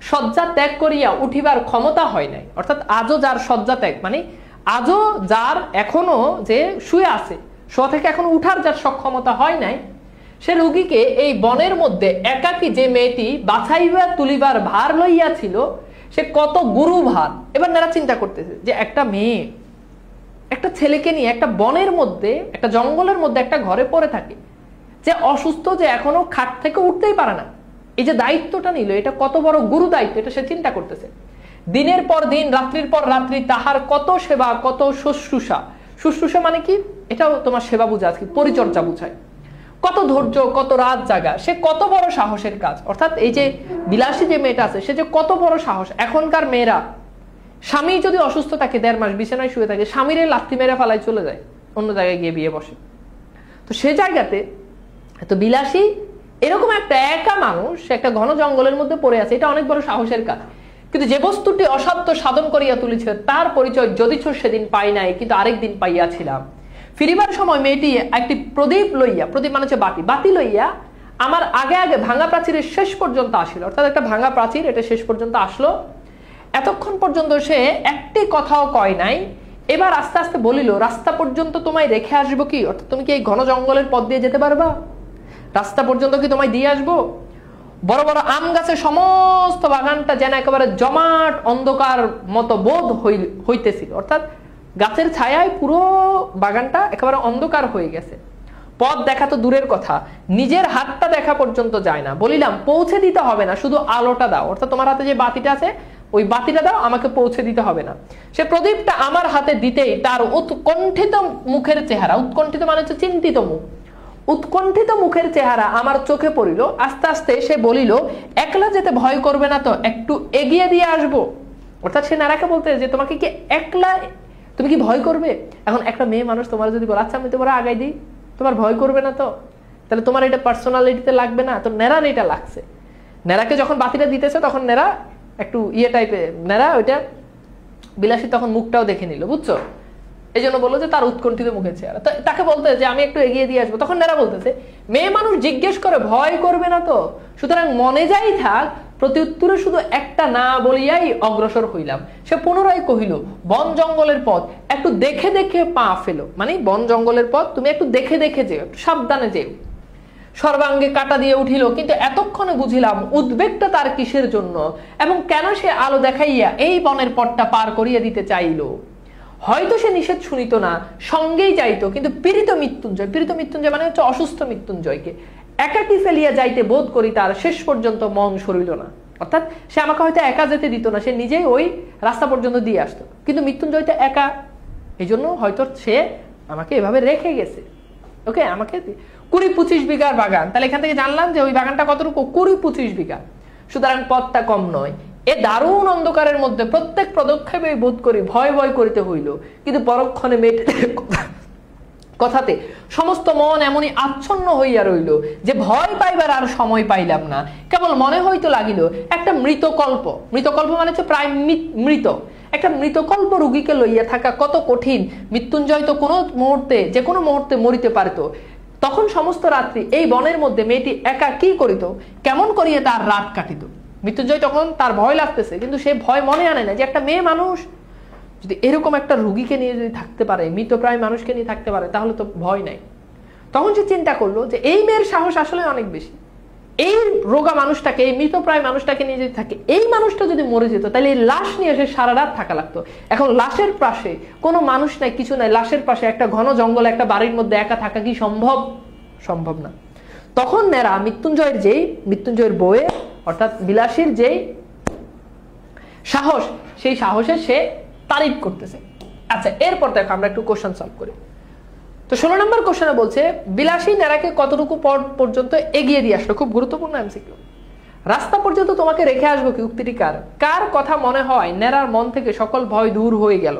শয্যা ত্যাগ করিয়া উঠিবার ক্ষমতা হয় নাই। অর্থাৎ আজও যার শয্যা ত্যাগ মানে আজও যার এখনো যে শুয়ে আছে, শোয়া থেকে এখনো উঠার যার সক্ষমতা হয় নাই, সে রোগীকে এই বনের মধ্যে একাকী যে মেয়েটি বাছাইবা তুলিবার ভার লইয়াছিল, সে কত গুরু ভার। এবার নেরা চিন্তা করতেছে যে একটা মেয়ে একটা ছেলেকে নিয়ে একটা বনের মধ্যে, একটা জঙ্গলের মধ্যে একটা ঘরে পড়ে থাকে, যে অসুস্থ, যে এখনো খাট থেকে উঠতেই পারে না, এই যে দায়িত্বটা নিল, এটা কত বড় গুরু দায়িত্ব, এটা সে চিন্তা করতেছে। দিনের পর দিন, রাত্রির পর রাত্রি তাহার কত সেবা, কত শুশ্রূষা। শুশ্রূষা মানে কি? এটাও তোমার সেবা বুঝা, আজকে পরিচর্যা বুঝায়। কত ধৈর্য, কত রাত জাগা, সে কত বড় সাহসের কাজ। অর্থাৎ এই যে বিলাসী যে মেয়েটা আছে, সে যে কত বড় সাহস। এখনকার মেয়েরা স্বামী যদি অসুস্থ থাকে, 1.5 মাস বিছানায় শুয়ে থাকে, স্বামীরে লাথি মেরে ফালাই চলে যায়, অন্য জায়গায় গিয়ে বিয়ে বসে। তো সে জায়গাতে তো বিলাসী এরকম একটা একা মানুষ, সে একটা ঘন জঙ্গলের মধ্যে পড়ে আছে, এটা অনেক বড় সাহসের কাজ। কিন্তু যে বস্তুটি অসাধ্য সাধন করিয়া তুলেছে, তার পরিচয় যদিচ সেদিন পাই নাই, কিন্তু আরেক দিন পাইয়াছিলাম। ফিরিবার সময় মেয়েটি একটি প্রদীপ লইয়া, প্রদীপ মানে হচ্ছে বাতি, বাতি লইয়া আমার আগে আগে ভাঙা প্রাচীরের শেষ পর্যন্ত আসিল। অর্থাৎ একটা ভাঙা প্রাচীর, এটা শেষ পর্যন্ত আসলো। এতক্ষণ পর্যন্ত সে একটি কথাও কয় নাই। এবার আস্তে আস্তে বলিল, রাস্তা পর্যন্ত তোমায় রেখে আসবো কি? অর্থাৎ তুমি কি এই ঘন জঙ্গলের পথ দিয়ে যেতে পারবা? রাস্তা পর্যন্ত কি তোমায় দিয়ে আসবো? বড় বড় আম গাছের সমস্ত বাগানটা যেন একেবারে জমাট অন্ধকার মতো বোধ হইতেছিল। অর্থাৎ গাছের ছায়ায় পুরো বাগানটা একেবারে অন্ধকার হয়ে গেছে। পথ দেখা তো দূরের কথা, নিজের হাতটা দেখা পর্যন্ত যায় না। বলিলাম, পৌঁছে দিতে হবে না, শুধু আলোটা দাও। অর্থাৎ তোমার হাতে যে বাতিটা আছে, ওই বাতিটা দাও, আমাকে পৌঁছে দিতে হবে না। সে প্রদীপটা আমার হাতে দিতেই তার উৎকণ্ঠিত মুখের চেহারা, উৎকণ্ঠিত মানে হচ্ছে চিন্তিত মুখ, উৎকণ্ঠিত মুখের চেহারা আমার চোখে পড়িল। আস্তে আস্তে সে বলিল, একলা যেতে ভয় করবে না তো? একটু এগিয়ে দিয়ে আসবো। অর্থাৎ সে নারাকে বলতে যে তোমাকে কি একলা, তুমি কি ভয় করবে? এখন একটা মেয়ে মানুষ তোমার যদি বলে, আচ্ছা আমি তোমার আগাই দিই, তোমার ভয় করবে না তো? তাহলে তোমার এটা পার্সোনালিটিতে লাগবে না তো? নেরার এটা লাগছে। নেরাকে যখন বাতিটা দিতেছে তখন নেরা একটু ইয়ে টাইপের, নেরা ওইটা বিলাসী তখন মুখটাও দেখে নিল, বুঝছো? এই জন্য বললো যে তার উৎকণ্ঠিত মুখের চেহারা। তাকে বলতে যে আমি একটু এগিয়ে দিয়ে আসবো, তখন নেরা বলতেছে, মেয়ে মানুষ জিজ্ঞেস করে ভয় করবে না তো? সুতরাং মনে যাই থাক, প্রতি উত্তরে শুধু একটা না বলিয়াই অগ্রসর হইলাম। সে পুনরায় কহিল, বন জঙ্গলের পথ একটু দেখে দেখে পা ফেলো। মানে বন জঙ্গলের পথ তুমি একটু দেখে দেখে যেও, একটু সাবধানে যেও। সর্বাঙ্গে কাটা দিয়ে উঠিল, কিন্তু এতক্ষণে বুঝিলাম উদ্বেগটা তার কিসের জন্য এবং কেন সে আলো দেখাইয়া এই বনের পথটা পার করিয়া দিতে চাইল। হয়তো সে নিষেধ শুনিত না, সঙ্গেই যাইতো, কিন্তু পীড়িত মৃত্যুঞ্জয়, পীড়িত মৃত্যুঞ্জয় মানে হচ্ছে অসুস্থ মৃত্যুঞ্জয়কে একাকী ফেলিয়া যাইতে বোধ করি তার শেষ পর্যন্ত মন সরিল না। অর্থাৎ সে আমাকে হয়তো একা যেতে দিত না, সে নিজেই ওই রাস্তা পর্যন্ত দিয়ে আসতো, কিন্তু মৃত্যুঞ্জয় তো একা, এই জন্য হয়তো সে আমাকে এভাবে রেখে গেছে। ওকে, আমাকে 20-25 বিঘার বাগান, তাহলে এখান থেকে জানলাম যে ওই বাগানটা কতটুকু, 20-25 বিঘা, সুতরাং পথটা কম নয়। এ দারুণ অন্ধকারের মধ্যে প্রত্যেক পদক্ষেপে বোধ করি ভয় ভয় করিতে হইল, কিন্তু পরক্ষণে মেয়েটির কথাতে সমস্ত মন এমনই আচ্ছন্ন হইয়া রইল যে ভয় পাইবার আর সময় পাইলাম না। কেবল মনে হইতে লাগিল একটা মৃতকল্প, মৃতকল্প মানে হচ্ছে প্রায় মৃত, একটা মৃতকল্প রোগীকে লইয়া থাকা কত কঠিন। মৃত্যুঞ্জয় তো কোনো মুহূর্তে, যে কোনো মুহূর্তে মরিতে পারিত। তখন সমস্ত রাত্রি এই বনের মধ্যে মেয়েটি একা কি করিত, কেমন করিয়া তার রাত কাটিত। মৃত্যুঞ্জয় তখন তার ভয় লাগতেছে, কিন্তু সে ভয় মনে আনে না যে একটা মেয়ে মানুষ যদি এরকম একটা রোগীকে নিয়ে যদি থাকতে পারে, মৃতপ্রায় মানুষকে নিয়ে থাকতে পারে, তাহলে তো ভয় নাই। তখন সে চিন্তা করলো যে এই মেয়ের সাহস আসলে অনেক বেশি। এই রোগা মানুষটাকে, এই মৃতপ্রায় মানুষটাকে নিয়ে যদি থাকে, এই মানুষটা যদি মরে যেত তাহলে এই লাশ নিয়ে এসে সারা রাত থাকা লাগতো। এখন লাশের পাশে কোনো মানুষ নাই, কিছু নাই, লাশের পাশে একটা ঘন জঙ্গলে একটা বাড়ির মধ্যে একা থাকা কি সম্ভব? সম্ভব না। তখন নেরা মৃত্যুঞ্জয়ের বউয়ের অর্থাৎ বিলাসীর যেই সাহস, সেই সাহসে সে তারিফ করতেছে। আচ্ছা, এরপর দেখো আমরা একটু কোশ্চেন সলভ করি। তো 16 নম্বর কোশ্চেনে বলছে বিলাসী নেরাকে কতটুকু পথ পর্যন্ত এগিয়ে দিয়ে আসলো। খুব গুরুত্বপূর্ণ এমসিকিউ। রাস্তা পর্যন্ত তোমাকে রেখে আসবো কি, উক্তিটি কার? কার কথা মনে হয় নেরার মন থেকে সকল ভয় দূর হয়ে গেল?